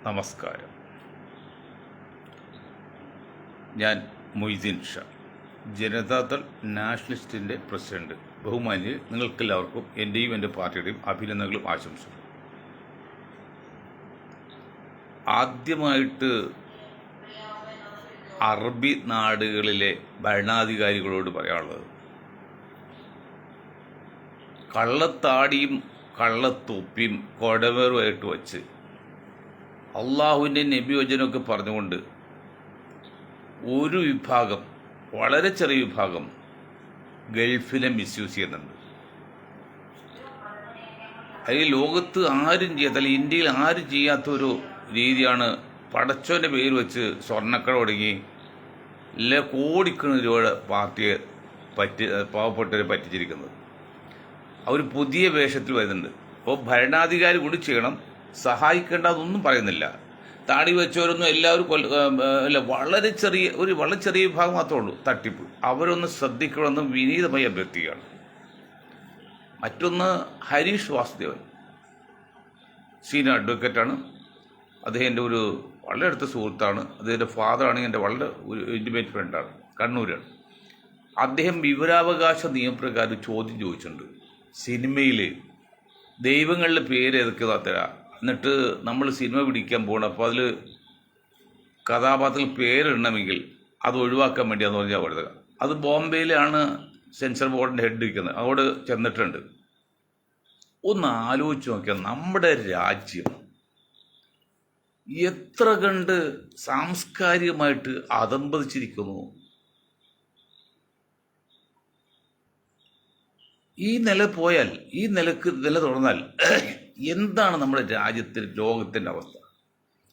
നമസ്കാരം. ഞാൻ മൊയ്തീൻ ഷാ, ജനതാദൾ നാഷണലിസ്റ്റിൻ്റെ പ്രസിഡന്റ്. ബഹുമാന്യ നിങ്ങൾക്കെല്ലാവർക്കും എൻ്റെയും എൻ്റെ പാർട്ടിയുടെയും അഭിനന്ദനങ്ങളും ആശംസകളും. ആദ്യമായിട്ട് അറബി നാടുകളിലെ ഭരണാധികാരികളോട് പറയാനുള്ളത്, കള്ളത്താടിയും കള്ളത്തൊപ്പിയും കൊടവേറുമായിട്ട് വച്ച് അള്ളാഹുവിൻ്റെ നബിവചനമൊക്കെ പറഞ്ഞുകൊണ്ട് ഒരു വിഭാഗം, വളരെ ചെറിയ വിഭാഗം ഗൾഫിനെ മിസ്യൂസ് ചെയ്യുന്നുണ്ട്. അതിൽ ലോകത്ത് ആരും ചെയ്യാത്ത, അല്ലെങ്കിൽ ഇന്ത്യയിൽ ആരും ചെയ്യാത്തൊരു രീതിയാണ് പടച്ചോൻ്റെ പേര് വെച്ച് സ്വർണ്ണക്കട തുടങ്ങി കോടിക്കണക്കിന് രൂപയുടെ പാർട്ടിയെ പാവപ്പെട്ടവരെ പറ്റിച്ചിരിക്കുന്നത്. അവർ പുതിയ വേഷത്തിൽ വരുന്നുണ്ട്. അപ്പോൾ ഭരണാധികാരി കൂടി ചെയ്യണം. സഹായിക്കേണ്ട അതൊന്നും പറയുന്നില്ല. താടി വെച്ചവരൊന്നും എല്ലാവരും അല്ല, വളരെ ചെറിയ വിഭാഗം മാത്രമേ ഉള്ളൂ തട്ടിപ്പ്. അവരൊന്ന് ശ്രദ്ധിക്കണമെന്ന് വിനീതമായി അഭ്യർത്ഥിക്കുകയാണ്. മറ്റൊന്ന്, ഹരീഷ് വാസുദേവൻ സീനിയർ അഡ്വക്കേറ്റാണ്. അദ്ദേഹം എൻ്റെ ഒരു വളരെ അടുത്ത സുഹൃത്താണ്. അദ്ദേഹത്തിൻ്റെ ഫാദറാണെങ്കിൽ എൻ്റെ വളരെ ഒരു ഇൻറ്റിമേറ്റ് ഫ്രണ്ടാണ്, കണ്ണൂരാണ്. അദ്ദേഹം വിവരാവകാശ നിയമപ്രകാരം ചോദ്യം ചോദിച്ചിട്ടുണ്ട്. സിനിമയിൽ ദൈവങ്ങളുടെ പേര് ഏതൊക്കെ തരാം, എന്നിട്ട് നമ്മൾ സിനിമ പിടിക്കാൻ പോകണം, അപ്പോൾ അതിൽ കഥാപാത്രങ്ങൾ പേരിടണമെങ്കിൽ അത് ഒഴിവാക്കാൻ വേണ്ടിയാന്ന് പറഞ്ഞാൽ വരുന്നത്. അത് ബോംബെയിലാണ് സെൻസർ ബോർഡിൻ്റെ ഹെഡ് ഇരിക്കുന്നത്. അങ്ങോട്ട് ചെന്നിട്ടുണ്ട്. ഒന്ന് ആലോചിച്ച് നോക്കിയാൽ നമ്മുടെ രാജ്യം എത്ര കണ്ട് സാംസ്കാരികമായിട്ട് അധംപതിച്ചിരിക്കുന്നു. ഈ നില പോയാൽ, ഈ നില തുടർന്നാൽ എന്താണ് നമ്മുടെ രാജ്യത്തിൽ ലോകത്തിൻ്റെ അവസ്ഥ?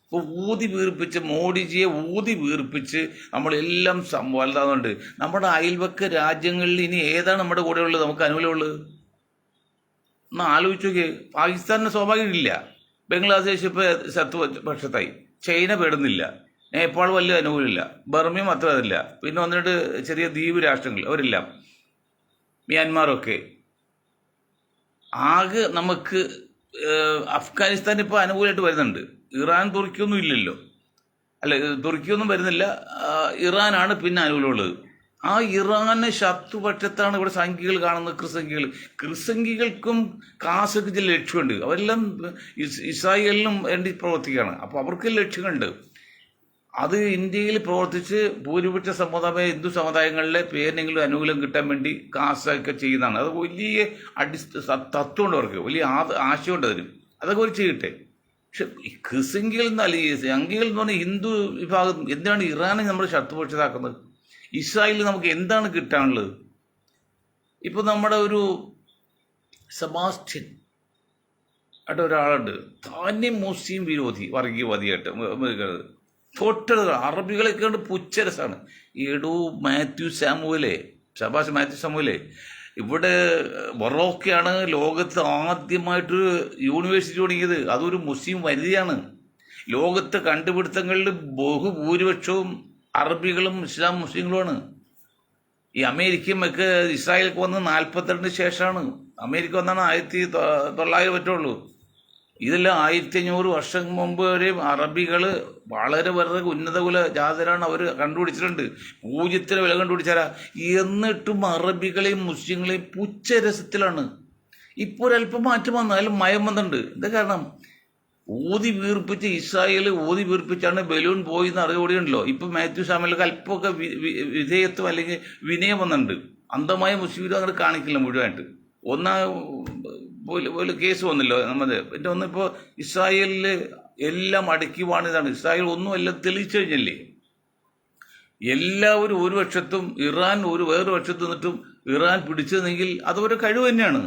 ഇപ്പോൾ ഊതി വീർപ്പിച്ച്, മോഡിജിയെ ഊതി വീർപ്പിച്ച് നമ്മളെല്ലാം വലുതാകുന്നുണ്ട്. നമ്മുടെ അയൽവക്ക രാജ്യങ്ങളിൽ ഇനി ഏതാണ് നമ്മുടെ കൂടെ ഉള്ളത്, നമുക്ക് അനുകൂലമുള്ളത്? ഒന്ന് ആലോചിച്ച് നോക്കിയേ. പാകിസ്ഥാനിന് സ്വാഭാവികമില്ല. ബംഗ്ലാദേശ് ഇപ്പോൾ ശത്രുപക്ഷത്തായി. ചൈന പെടുന്നില്ല. നേപ്പാൾ വലിയ അനുകൂലമില്ല. ബർമയും അത്ര അതില്ല. പിന്നെ വന്നിട്ട് ചെറിയ ദ്വീപ് രാഷ്ട്രങ്ങൾ, അവരെല്ലാം, മ്യാൻമാറൊക്കെ. ആകെ നമുക്ക് അഫ്ഗാനിസ്ഥാൻ ഇപ്പോൾ അനുകൂലമായിട്ട് വരുന്നുണ്ട്. ഇറാൻ, തുർക്കിയൊന്നും ഇല്ലല്ലോ. അല്ല, തുർക്കിയൊന്നും വരുന്നില്ല. ഇറാനാണ് പിന്നെ അനുകൂലമുള്ളത്. ആ ഇറാന് ശത്രുപക്ഷത്താണ് ഇവിടെ സംഖ്യകൾ കാണുന്നത്. ക്രിസംഖികൾക്കും കാസൊക്കെ ചില ലക്ഷ്യമുണ്ട്. അവരെല്ലാം ഇസ്രായേലിനും വേണ്ടി പ്രവർത്തിക്കുകയാണ്. അപ്പോൾ അവർക്ക് ലക്ഷ്യങ്ങളുണ്ട്. അത് ഇന്ത്യയിൽ പ്രവർത്തിച്ച് ഭൂരിപക്ഷ ഹിന്ദു സമുദായങ്ങളിലെ പേരെങ്കിലും അനുകൂലം കിട്ടാൻ വേണ്ടി കാസൊക്കെ ചെയ്യുന്നതാണ്. അത് വലിയ തത്വമുണ്ട് അവർക്ക്, വലിയ ആശയമുണ്ട് അതിന്. അതൊക്കെ ഒരു ചെയ്യട്ടെ. പക്ഷെ ക്രിസംഖികൾ എന്നല്ല, സംഖ്യകൾ എന്ന് പറഞ്ഞാൽ ഹിന്ദു വിഭാഗം എന്തിനാണ് ഇറാനെ നമ്മൾ ശത്രുപക്ഷത്താക്കുന്നത്? ഇസ്രായേലിൽ നമുക്ക് എന്താണ് കിട്ടാനുള്ളത്? ഇപ്പോൾ നമ്മുടെ ഒരു സെബാസ്റ്റ്യൻ ആയിട്ട് ഒരാളുണ്ട്, താന്യം മുസ്ലിം വിരോധി, വർഗീയവാദിയായിട്ട് തൊട്ടത് അറബികളൊക്കെ കൊണ്ട് പുച്ഛരസാണ്. ഷബാസ് മാത്യു സാമുവലേ, ഇവിടെ ബൊറോക്കയാണ് ലോകത്ത് ആദ്യമായിട്ടൊരു യൂണിവേഴ്സിറ്റി തുടങ്ങിയത്. അതൊരു മുസ്ലിം വനിതയാണ്. ലോകത്തെ കണ്ടുപിടുത്തങ്ങളിൽ ബഹുഭൂരിപക്ഷവും അറബികളും മുസ്ലിങ്ങളുമാണ്. ഈ അമേരിക്കയും ഒക്കെ ഇസ്രായേലൊക്കെ വന്ന് 42 ശേഷമാണ്. അമേരിക്ക വന്നാണ് 1900 പറ്റുള്ളൂ. ഇതെല്ലാം 1500 വർഷം മുമ്പ് വരെയും അറബികൾ വളരെ ഉന്നത കുല ജാതരാണ്. അവർ കണ്ടുപിടിച്ചിട്ടുണ്ട്. പൂജ്യത്തിന് വില കണ്ടുപിടിച്ചാരാ. എന്നിട്ടും അറബികളെയും മുസ്ലിങ്ങളെയും പുച്ഛരസത്തിലാണ്. ഇപ്പോൾ ഒരല്പം മാറ്റം വന്നു, അതിൽ മയം വന്നിട്ടുണ്ട്. എന്താ കാരണം? ഊതി വീർപ്പിച്ച് ഇസ്രായേൽ ഊതി വീർപ്പിച്ചാണ് ബലൂൺ പോയി എന്ന് അറിവുകൂടിയുണ്ടല്ലോ. ഇപ്പം മാത്യു സാമുവലൊക്കെ അല്പമൊക്കെ വിധേയത്വം അല്ലെങ്കിൽ വിനയം വന്നിട്ടുണ്ട്. അന്ധമായ മുസ്ലിം അങ്ങനെ കാണിക്കില്ല മുഴുവനായിട്ട്. പോലെ കേസ് വന്നല്ലോ നമ്മുടെ. പിന്നെ ഒന്നിപ്പോൾ ഇസ്രായേലിൽ എല്ലാം അടക്കി വാണിതാണ്. ഇസ്രായേൽ ഒന്നും എല്ലാം തെളിയിച്ചു കഴിഞ്ഞല്ലേ. എല്ലാവരും ഒരു പക്ഷത്തും ഇറാൻ വേറൊരു പക്ഷത്ത് നിന്നിട്ടും ഇറാൻ പിടിച്ചതെങ്കിൽ അതൊരു കഴിവ് തന്നെയാണ്.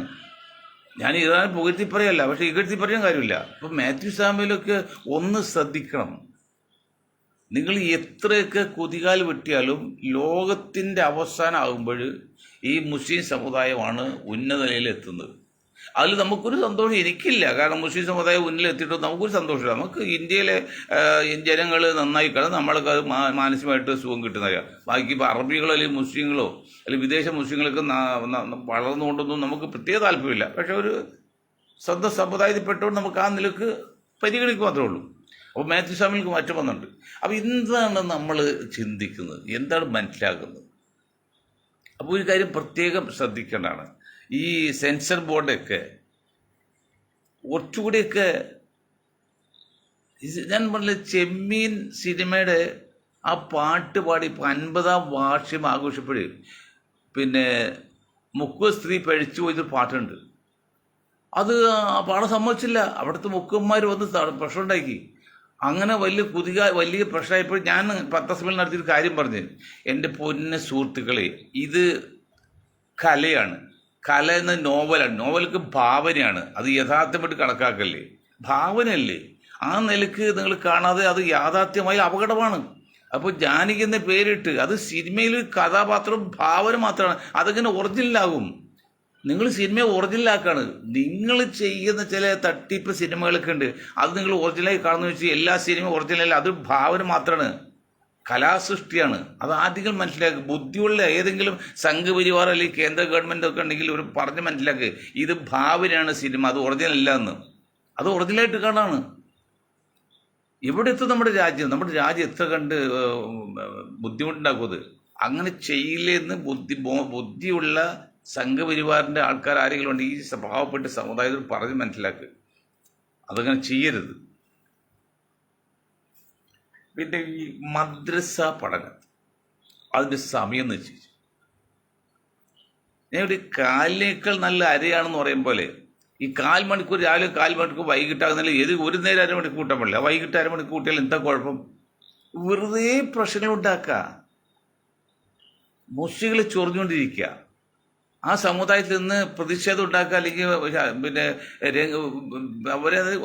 ഞാൻ ഇറാൻ പുകഴ്ത്തി പറയല്ല, പക്ഷെ ഇകഴ്ത്തി പറയാൻ കാര്യമില്ല. അപ്പം മാത്യു സാമുവലൊക്കെ ഒന്ന് ശ്രദ്ധിക്കണം. നിങ്ങൾ എത്രയൊക്കെ കുതികാൽ വെട്ടിയാലും ലോകത്തിൻ്റെ അവസാനം ആകുമ്പോൾ ഈ മുസ്ലിം സമുദായമാണ് ഉന്നത നിലയിൽ എത്തുന്നത്. അതിൽ നമുക്കൊരു സന്തോഷം എനിക്കില്ല. കാരണം മുസ്ലിം സമുദായം ഉന്നിലെത്തിയിട്ട് നമുക്കൊരു സന്തോഷമില്ല. നമുക്ക് ഇന്ത്യയിലെ ജനങ്ങൾ നന്നായി കാണും, നമ്മൾക്ക് അത് മാനസികമായിട്ട് സുഖം കിട്ടുന്നതാണ്. ബാക്കി ഇപ്പോൾ അറബികളോ അല്ലെങ്കിൽ മുസ്ലിങ്ങളോ അല്ലെങ്കിൽ വിദേശ മുസ്ലിങ്ങളൊക്കെ വളർന്നുകൊണ്ടൊന്നും നമുക്ക് പ്രത്യേക താല്പര്യമില്ല. പക്ഷെ ഒരു സ്വന്തം സമുദായത്തിൽപ്പെട്ടവർ നമുക്ക് ആ നിലക്ക് പരിഗണിക്കുക മാത്രമേ ഉള്ളൂ. അപ്പോൾ മാത്യു സാമുവലിക്ക് മാറ്റം വന്നിട്ടുണ്ട്. അപ്പോൾ എന്താണ് നമ്മൾ ചിന്തിക്കുന്നത്, എന്താണ് മനസ്സിലാക്കുന്നത്? അപ്പോൾ ഒരു കാര്യം പ്രത്യേകം ശ്രദ്ധിക്കേണ്ടതാണ്. ഈ സെൻസർ ബോർഡൊക്കെ കുറച്ചുകൂടിയൊക്കെ ഞാൻ പറഞ്ഞ ചെമ്മീൻ സിനിമയുടെ ആ പാട്ട് പാടി 50-ാം വാർഷികം ആഘോഷപ്പെടുക, പിന്നെ മുക്കുവ സ്ത്രീ പഴിച്ചു പോയൊരു പാട്ടുണ്ട്. അത് പാടാൻ സമ്മതിച്ചില്ല. അവിടുത്തെ മുക്കുവന്മാർ വന്ന് പ്രശ്നം ഉണ്ടാക്കി. അങ്ങനെ വലിയ പ്രശ്നമായപ്പോൾ ഞാൻ പത്രസമ്മേളനം നടത്തിയൊരു കാര്യം പറഞ്ഞു, എൻ്റെ പൊന്ന സുഹൃത്തുക്കളെ, ഇത് കലയാണ്. കല എന്ന നോവലാണ്. നോവൽക്ക് ഭാവനയാണ്. അത് യഥാർത്ഥമായിട്ട് കണക്കാക്കല്ലേ, ഭാവനയല്ലേ. ആ നിലക്ക് നിങ്ങൾ കാണാതെ അത് യാഥാർത്ഥ്യമായ അപകടമാണ്. അപ്പോൾ ജാനകി എന്ന പേരിട്ട് അത് സിനിമയിൽ കഥാപാത്രം ഭാവന മാത്രമാണ്. അതങ്ങനെ ഒറിജിനലാകും. നിങ്ങൾ സിനിമയെ ഒറിജിനലാക്കാണ്. നിങ്ങൾ ചെയ്യുന്ന ചില തട്ടിപ്പ് സിനിമകളൊക്കെ ഉണ്ട്, അത് നിങ്ങൾ ഒറിജിനലായി കാണുന്ന വെച്ചാൽ എല്ലാ സിനിമയും ഒറിജിനലല്ല, അത് ഭാവന മാത്രമാണ്, കലാസൃഷ്ടിയാണ്. അത് ആദ്യം മനസ്സിലാക്കുക. ബുദ്ധിയുള്ള ഏതെങ്കിലും സംഘപരിവാർ അല്ലെങ്കിൽ കേന്ദ്ര ഗവൺമെൻറ് ഒക്കെ ഉണ്ടെങ്കിൽ ഒരു പറഞ്ഞ് മനസ്സിലാക്കുക, ഇത് ഭാവനയാണ് സിനിമ, അത് ഒറിജിനൽ അല്ല എന്ന്. അത് ഒറിജിനലായിട്ട് കാണാണ്. ഇവിടെ എത്തും നമ്മുടെ രാജ്യം എത്ര കണ്ട് ബുദ്ധിമുട്ടുണ്ടാക്കും. അങ്ങനെ ചെയ്യില്ലെന്ന് ബുദ്ധിയുള്ള സംഘപരിവാറിൻ്റെ ആൾക്കാർ ആരെങ്കിലും ഉണ്ട് ഈ പാവപ്പെട്ട സമുദായത്തിൽ പറഞ്ഞ് മനസ്സിലാക്കുക, അതങ്ങനെ ചെയ്യരുത്. പിന്നെ ഈ മദ്രസ പഠനം അതിൻ്റെ സമയം നിശ്ചയിച്ചു. ഞാൻ ഒരു കാലിനേക്കാൾ നല്ല അരയാണെന്ന് പറയും പോലെ ഈ 4 മണിക്കൂർ രാവിലെ 4 മണിക്കൂർ വൈകിട്ടാകുന്നില്ല. ഒരു നേരം 1 മണിക്കൂർ കൂട്ടാൻ പാടില്ല. വൈകിട്ട് 1 മണിക്കൂർ കൂട്ടിയാൽ എന്താ കുഴപ്പം? വെറുതെ പ്രശ്നങ്ങൾ ഉണ്ടാക്കുക, മുസ്ലിങ്ങൾ ചൊറിഞ്ഞുകൊണ്ടിരിക്കുക, ആ സമുദായത്തിൽ നിന്ന് പ്രതിഷേധം ഉണ്ടാക്കുക, അല്ലെങ്കിൽ പിന്നെ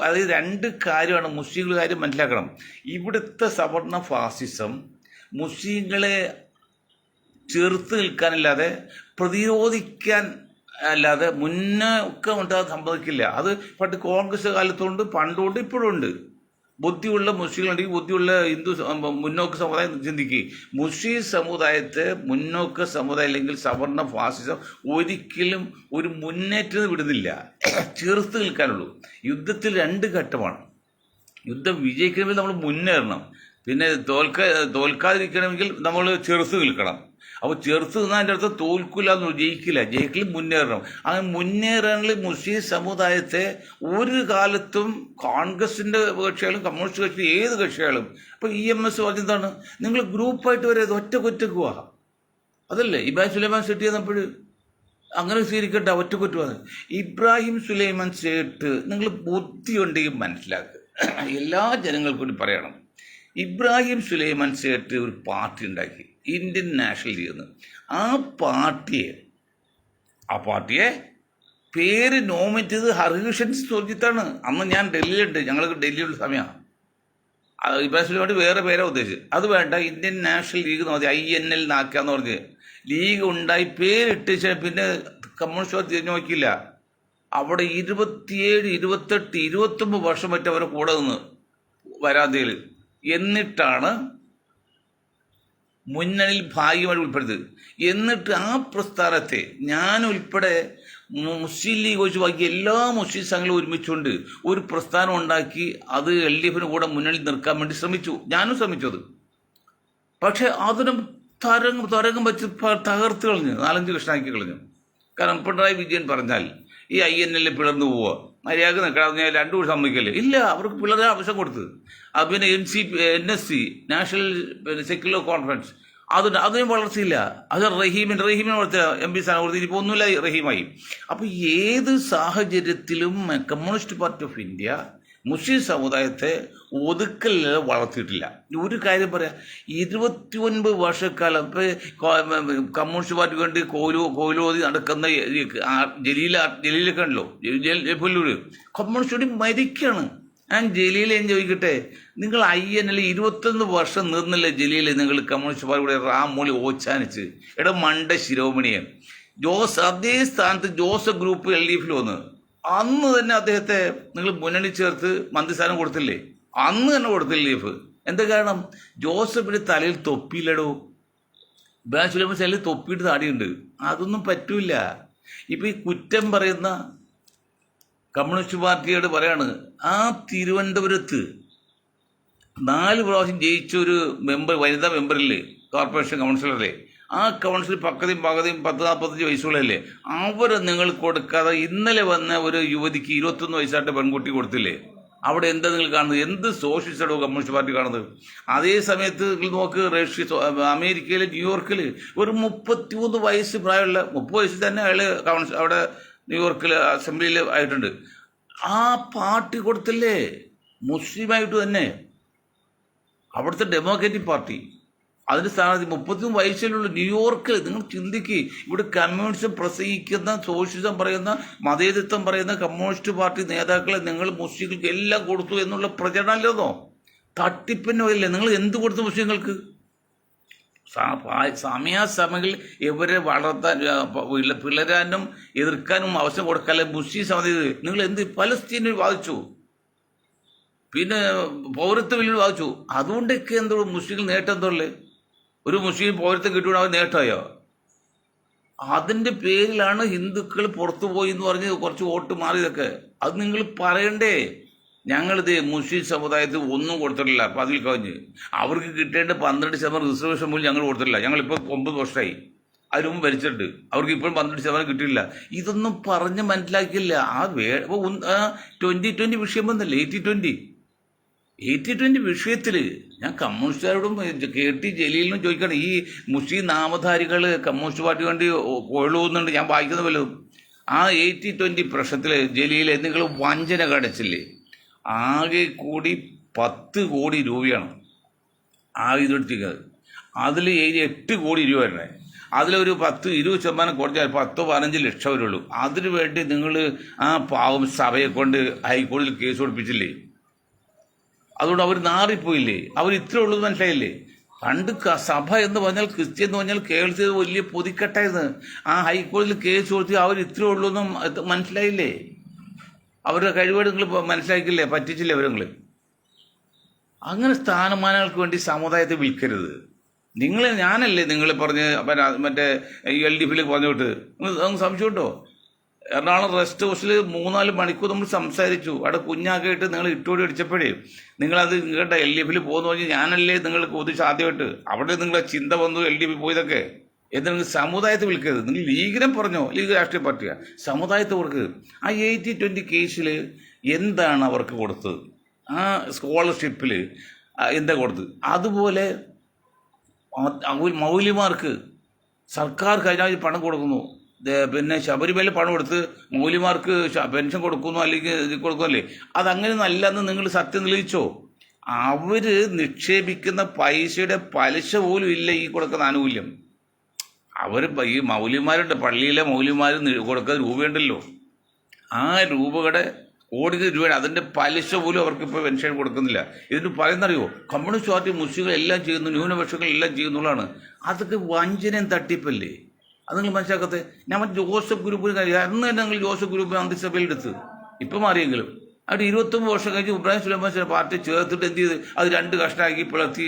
അത് 2 കാര്യമാണ് മുസ്ലിങ്ങൾ കാര്യം മനസ്സിലാക്കണം. ഇവിടുത്തെ സവർണ ഫാസിസം മുസ്ലിങ്ങളെ ചെറുത്ത് നിൽക്കാനല്ലാതെ പ്രതിരോധിക്കാൻ അല്ലാതെ മുന്നൊക്കെ ഉണ്ടാകാൻ സമ്മതിക്കില്ല. അത് പണ്ട് കോൺഗ്രസ് കാലത്തുകൊണ്ട് പണ്ടുകൊണ്ട് ഇപ്പോഴും ഉണ്ട്. ബുദ്ധിയുള്ള മുസ്ലിങ്ങളുണ്ടെങ്കിൽ ബുദ്ധിയുള്ള ഹിന്ദു മുന്നോക്ക സമുദായം ചിന്തിക്കുക. മുസ്ലിം സമുദായത്തെ മുന്നോക്ക സമുദായം അല്ലെങ്കിൽ സവർണ ഫാസിസം ഒരിക്കലും ഒരു മുന്നേറ്റം വിടുന്നില്ല, ചെറുത്ത് നിൽക്കാനുള്ളൂ. യുദ്ധത്തിൽ 2 ഘട്ടമാണ്. യുദ്ധം വിജയിക്കണമെങ്കിൽ നമ്മൾ മുന്നേറണം, പിന്നെ തോൽക്കാതിരിക്കണമെങ്കിൽ നമ്മൾ ചെറുത്ത് നിൽക്കണം. അപ്പോൾ ചെറുത്ത് നിന്നതിൻ്റെ അടുത്ത് തോൽക്കില്ല എന്ന് ജയിക്കില്ല മുന്നേറണം. അങ്ങനെ മുന്നേറാനുള്ള മുസ്ലിം സമുദായത്തെ ഒരു കാലത്തും കോൺഗ്രസിൻ്റെ കക്ഷികളും കമ്മ്യൂണിസ്റ്റ് കക്ഷി ഏത് കക്ഷികളും ഇപ്പോൾ EMS പറഞ്ഞതാണ്, നിങ്ങൾ ഗ്രൂപ്പായിട്ട് വരെ ഒറ്റക്കൊറ്റക്ക് പോവാ. അതല്ലേ ഇബ്രാഹിം സുലൈമാൻ സെട്ടി എന്നപ്പോൾ അങ്ങനെ സ്വീകരിക്കട്ടെ, ഒറ്റക്കൊറ്റ പോകാൻ. ഇബ്രാഹിം സുലൈമാൻ സേട്ട് നിങ്ങൾ ബുദ്ധിയുണ്ടെങ്കിൽ മനസ്സിലാക്കുക. എല്ലാ ജനങ്ങൾക്കും കൂടി പറയണം. ഇബ്രാഹിം സുലൈമാൻ സേട്ട് ഒരു പാർട്ടി ഉണ്ടാക്കി, ഇന്ത്യൻ നാഷണൽ ലീഗ് എന്ന്. ആ പാർട്ടിയെ പേര് നോമിനേറ്റ് ചെയ്ത് ഹർകിഷൻ സുർജിത്താണ്. അന്ന് ഞാൻ ഡൽഹിയിലുണ്ട്, ഞങ്ങൾക്ക് ഡൽഹിയുള്ള സമയമാണ്. ഇബ്രാഹിം സുലൈമാൻ വേറെ പേരാണ് ഉദ്ദേശിച്ചത്. അത് വേണ്ട, ഇന്ത്യൻ നാഷണൽ ലീഗ് എന്ന് പറഞ്ഞാൽ INL നാക്കാന്ന് പറഞ്ഞ് ലീഗ് ഉണ്ടായി പേരിട്ട് പിന്നെ കമ്മ്യൂണിസ്റ്റ് തിരിഞ്ഞു നോക്കിയില്ല. അവിടെ 27, 28, 29 വർഷം പറ്റി അവരെ കൂടെ നിന്ന് വരാന്തയിൽ, എന്നിട്ടാണ് മുന്നണിയിൽ ഭാഗ്യമായി ഉൾപ്പെടുത്തത്. എന്നിട്ട് ആ പ്രസ്ഥാനത്തെ ഞാൻ ഉൾപ്പെടെ മുസ്ലിം ലീഗ് ഒഴിച്ച് ബാക്കി എല്ലാ മുസ്ലിം സംഘങ്ങളും ഒരുമിച്ചുകൊണ്ട് ഒരു പ്രസ്ഥാനം ഉണ്ടാക്കി അത് LDFന് കൂടെ മുന്നണിയിൽ നിർക്കാൻ വേണ്ടി ശ്രമിച്ചു. ഞാനും ശ്രമിച്ചത്. പക്ഷെ അതിനും തരംഗം വെച്ച് തകർത്ത് കളഞ്ഞു, 4-5 കഷ്ണാക്കി കളഞ്ഞു. കാരണം പിണറായി വിജയൻ പറഞ്ഞാൽ ഈ INL പിളർന്നു പോവുക, മര്യാദ നിൽക്കണം, ഞാൻ 2 കൂടി സമ്മതിക്കല്ലേ. ഇല്ല, അവർക്ക് പിളരാൻ ആവശ്യം കൊടുത്തത്. അത് പിന്നെ NSC നാഷണൽ സെക്യുലർ കോൺഫറൻസ് അതിനും വളർച്ചയില്ല. അത് റഹീമിനെ വളർത്തിയ MP സ്ഥാനം കൊടുത്ത് ഇപ്പോൾ ഒന്നുമില്ല, റഹീമായി. അപ്പോൾ ഏത് സാഹചര്യത്തിലും communist party of India Muslim സമുദായത്തെ ഒതുക്കൽ വളർത്തിയിട്ടില്ല. ഒരു കാര്യം പറയാം, 29 വർഷക്കാലം ഇപ്പോൾ കമ്മ്യൂണിസ്റ്റ് പാർട്ടിക്ക് വേണ്ടി കോലോതി നടക്കുന്ന ജലീലൊക്കെ ഉണ്ടല്ലോ, ജലീൽ കമ്മ്യൂണിസ്റ്റ് വേണ്ടി മരിക്കുകയാണ്. ഞാൻ ജലീലെ ചോദിക്കട്ടെ, നിങ്ങൾ INL 21 വർഷം നിന്നില്ലേ ജലീൽ? നിങ്ങൾ കമ്മ്യൂണിസ്റ്റ് പാർട്ടിയുടെ റാമൂലി ഓച്ചാനിച്ച് മണ്ട ശിരോമണിയെ അതേ സ്ഥാനത്ത് ജോസഫ് ഗ്രൂപ്പ് LDFൽ വന്ന് അന്ന് തന്നെ അദ്ദേഹത്തെ നിങ്ങൾ മുന്നണി ചേർത്ത് മന്ത്രിസ്ഥാനം കൊടുത്തില്ലേ? അന്ന് തന്നെ കൊടുത്തില്ല LDF. എന്താ കാരണം? ജോസഫിൻ്റെ തലയിൽ തൊപ്പിയില്ലടോ. ഇബ്രാഹിം സുലൈമാൻ തലയിൽ തൊപ്പിയിട്ട് താടിയുണ്ട്. അതൊന്നും പറ്റൂല. ഇപ്പം ഈ കുറ്റം പറയുന്ന കമ്മ്യൂണിസ്റ്റ് പാർട്ടിയോട് പറയാണ്, ആ തിരുവനന്തപുരത്ത് 4 പ്രാവശ്യം ജയിച്ച ഒരു മെമ്പർ, വനിതാ മെമ്പറില്ലേ, കോർപ്പറേഷൻ കൗൺസിലറല്ലേ, ആ കൗൺസിൽ പകുതിയും 10-45 വയസ്സുള്ളതല്ലേ, അവരെ നിങ്ങൾ കൊടുക്കാതെ ഇന്നലെ വന്ന ഒരു യുവതിക്ക് 21 വയസ്സായിട്ട് പെൺകുട്ടി കൊടുത്തില്ലേ? അവിടെ എന്താ നിങ്ങൾ കാണുന്നത്? എന്ത് സോഷ്യലിസ്റ്റ് കമ്മ്യൂണിസ്റ്റ് പാർട്ടി കാണുന്നത്? അതേ സമയത്ത് നിങ്ങൾ നോക്ക്, അമേരിക്കയിലെ ന്യൂയോർക്കിൽ ഒരു 33 വയസ്സ് പ്രായമുള്ള, 30 വയസ്സിൽ തന്നെ അയാൾ അവിടെ ന്യൂയോർക്കിൽ അസംബ്ലിയിൽ ആയിട്ടുണ്ട്. ആ പാർട്ടി കൊടുത്തില്ലേ? മുസ്ലിമായിട്ട് തന്നെ. അവിടുത്തെ ഡെമോക്രാറ്റിക് പാർട്ടി അതിൻ്റെ സ്ഥാനത്ത് 33 വയസ്സിലുള്ള ന്യൂയോർക്കിൽ. നിങ്ങൾ ചിന്തിക്ക്, ഇവിടെ കമ്മ്യൂണിസം പ്രസംഗിക്കുന്ന, സോഷ്യലിസം പറയുന്ന, മതേതൃത്വം പറയുന്ന കമ്മ്യൂണിസ്റ്റ് പാർട്ടി നേതാക്കളെ നിങ്ങൾ മുസ്ലിങ്ങൾക്ക് എല്ലാം കൊടുത്തു എന്നുള്ള പ്രചരണമല്ലോ. തട്ടിപ്പിന്നല്ലേ? നിങ്ങൾ എന്ത് കൊടുത്തു മുസ്ലിങ്ങൾക്ക്? സമയാസമയങ്ങളിൽ ഇവരെ വളർത്താൻ, പിളരാനും എതിർക്കാനും അവസരം കൊടുക്കാതെ മുസ്ലിം സമിതി നിങ്ങൾ എന്ത് പലസ്തീനിൽ വാദിച്ചു, പിന്നെ പൗരത്വ ബില്ലിൽ വാദിച്ചു. അതുകൊണ്ടൊക്കെ എന്തോ മുസ്ലിങ്ങൾ നേട്ടം എന്തോല്ലേ? ഒരു മുസ്ലിം പൗരത്വം കിട്ടുകൊണ്ട് അവർ നേട്ടമായോ? അതിൻ്റെ പേരിലാണ് ഹിന്ദുക്കൾ പുറത്തു പോയി എന്ന് പറഞ്ഞ് കുറച്ച് വോട്ട് മാറിയതൊക്കെ. അത് നിങ്ങൾ പറയണ്ടേ? ഞങ്ങളിത് മുസ്ലിം സമുദായത്തിൽ ഒന്നും കൊടുത്തിട്ടില്ല. അപ്പം അതിൽ കവിഞ്ഞ് അവർക്ക് കിട്ടേണ്ട 12% റിസർവേഷൻ പോലും ഞങ്ങൾ കൊടുത്തിട്ടില്ല. ഞങ്ങളിപ്പോൾ 9 വർഷമായി, അതിന് മുമ്പ് ഭരിച്ചിട്ടുണ്ട്. അവർക്ക് ഇപ്പോഴും 12% കിട്ടിയില്ല. ഇതൊന്നും പറഞ്ഞ് മനസ്സിലാക്കിയില്ല. ആ 2020 വിഷയം വന്നല്ലേ, 80-20 വിഷയത്തിൽ ഞാൻ കമ്മ്യൂണിസ്റ്റുകാരോടും KT ജലീലിനും ചോദിക്കണം, ഈ മുസ്ലിം നാമധാരികൾ കമ്മ്യൂണിസ്റ്റ് പാർട്ടി വേണ്ടി കൊള്ളുന്നുണ്ട്, ഞാൻ വായിക്കുന്ന വല്ലതും. ആ 80-20 പ്രശ്നത്തിൽ ജലീൽ നിങ്ങൾ വഞ്ചന കടച്ചില്ലേ? ആകെ കൂടി 10 കോടി രൂപയാണ് ആകെ ഇതെടുത്തിരിക്കുന്നത്. അതിൽ 8 കോടി രൂപ വരണേ. അതിലൊരു 10-20% കുറച്ചാൽ 10-15 ലക്ഷം വരുള്ളൂ. അതിനു വേണ്ടി നിങ്ങൾ ആ പാവം സഭയെ കൊണ്ട് ഹൈക്കോടതിയിൽ കേസ് കൊടുപ്പിച്ചില്ലേ? അതുകൊണ്ട് അവർ നാറിപ്പോയില്ലേ? അവർ ഇത്രേ ഉള്ളത് മനസ്സിലായില്ലേ? പണ്ട് സഭ എന്ന് പറഞ്ഞാൽ, ക്രിസ്ത്യൻ എന്ന് പറഞ്ഞാൽ കേരളത്തിൽ വലിയ പൊതിക്കെട്ടായിരുന്നു. ആ ഹൈക്കോടതിയിൽ കേസ് കൊടുത്ത് അവർ ഇത്രേ ഉള്ളൂ എന്നും മനസ്സിലായില്ലേ? അവരുടെ കഴിവുകൾ നിങ്ങൾ മനസ്സിലാക്കില്ലേ? പറ്റിച്ചില്ലേ അവരങ്ങൾ? അങ്ങനെ സ്ഥാനമാനങ്ങൾക്ക് വേണ്ടി സമുദായത്തെ വിൽക്കരുത്. ഞാനല്ലേ നിങ്ങൾ പറഞ്ഞ് മറ്റേ LDFിൽ പറഞ്ഞു വിട്ട്? നിങ്ങൾക്ക് സംശയമുണ്ടോ? എറണാകുളം റെസ്റ്റ് ഹൗസിൽ 3-4 മണിക്കൂർ നമ്മൾ സംസാരിച്ചു. അവിടെ കുഞ്ഞാക്കായിട്ട് നിങ്ങൾ ഇട്ടോടി അടിച്ചപ്പോഴേ നിങ്ങളത് നിങ്ങളുടെ LDFിൽ പോകുന്നു പറഞ്ഞ് ഞാനല്ലേ നിങ്ങൾക്ക് ഉദ്ദേശിച്ച് ആദ്യമായിട്ട്. അവിടെ നിങ്ങളെ ചിന്ത വന്നു LDF പോയതൊക്കെ. എന്നിട്ട് നിങ്ങൾ സമുദായത്തെ വിൽക്കരുത്. നിങ്ങൾ ലീഗിനെ പറഞ്ഞോ, ലീഗ് രാഷ്ട്രീയ പാർട്ടിയാണ്, സമുദായത്തെ കൊടുക്കുക. ആ 80-20 കേസിൽ എന്താണ് അവർക്ക് കൊടുത്തത്? ആ സ്കോളർഷിപ്പിൽ എന്താ കൊടുത്തത്? അതുപോലെ മൗലിമാർക്ക് സർക്കാർ കഴിഞ്ഞ പണം കൊടുക്കുന്നു. പിന്നെ ശബരിമല പണം കൊടുത്ത് മൗലിമാർക്ക് പെൻഷൻ കൊടുക്കുന്നു, അല്ലെങ്കിൽ ഇത് കൊടുക്കുമല്ലേ? അതങ്ങനെ നല്ലതെന്ന് നിങ്ങൾ സത്യം തെളിയിച്ചോ? അവർ നിക്ഷേപിക്കുന്ന പൈസയുടെ പലിശ പോലും ഇല്ല ഈ കൊടുക്കുന്ന ആനുകൂല്യം. അവർ ഈ മൗലിമാരുണ്ട്, പള്ളിയിലെ മൗലിമാർ കൊടുക്കുന്ന രൂപയുണ്ടല്ലോ, ആ രൂപയുടെ കോടികൾ രൂപയുടെ അതിൻ്റെ പലിശ പോലും അവർക്കിപ്പോൾ പെൻഷൻ കൊടുക്കുന്നില്ല. ഇതിന് പറയുന്നറിയോ? കമ്മ്യൂണിസ്റ്റ് പാർട്ടി മുസ്ലിങ്ങൾ എല്ലാം ചെയ്യുന്നു, ന്യൂനപക്ഷങ്ങൾ എല്ലാം ചെയ്യുന്നുള്ളതാണ്. അതൊക്കെ വഞ്ചനയും തട്ടിപ്പല്ലേ? അത് നിങ്ങൾ മനസ്സിലാക്കത്തെ. ഞാൻ ജോസഫ് ഗ്രൂപ്പിന് അന്ന് തന്നെ നിങ്ങൾ ജോസഫ് ഗ്രൂപ്പ് മന്ത്രിസഭയിലെടുത്ത്, ഇപ്പം മാറിയെങ്കിലും അവിടെ 29 വർഷം കഴിഞ്ഞ് ഇബ്രാഹിം സുലൈമാൻ പാർട്ടി ചേർത്തിട്ട് എന്ത് ചെയ്ത് അത് 2 കഷ്ണമാക്കി പിളർത്തി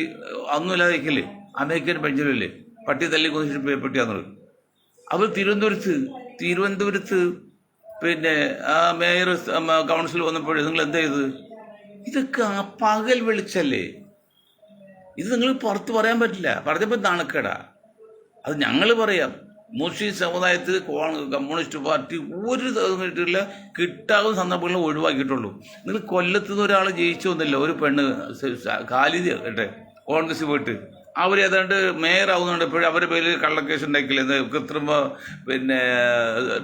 ഒന്നുമില്ലാതേക്കില്ലേ? അമേരിക്കൻ പെൻഷനില്ലേ പട്ടി തല്ലി കൊന്നിട്ട് പെട്ടിയാന്നത്. അവർ തിരുവനന്തപുരത്ത് പിന്നെ ആ മേയർ കൗൺസിൽ വന്നപ്പോഴേ നിങ്ങൾ എന്താ ചെയ്ത്? ഇതൊക്കെ ആ പകൽ വെളിച്ചല്ലേ? ഇത് നിങ്ങൾ പുറത്ത് പറയാൻ പറ്റില്ല. പറഞ്ഞപ്പോൾ നാണക്കേടാ. അത് ഞങ്ങൾ പറയാം. മുസ്ലിം സമുദായത്തിൽ കമ്മ്യൂണിസ്റ്റ് പാർട്ടി ഒരു കിട്ടില്ല, കിട്ടാവുന്ന സന്ദർഭങ്ങളിൽ ഒഴിവാക്കിയിട്ടുള്ളൂ. നിങ്ങൾ കൊല്ലത്ത് നിന്ന് ഒരാൾ ജയിച്ചു വന്നില്ല, ഒരു പെണ്ണ് ഖാലിദ് കേട്ടെ, കോൺഗ്രസ് പോയിട്ട് അവരേതാണ്ട് മേയർ ആവുന്നുണ്ടപ്പോഴും അവരുടെ പേരിൽ കള്ളക്കേസ് ഉണ്ടാക്കിയില്ല, കൃത്രിമ പിന്നെ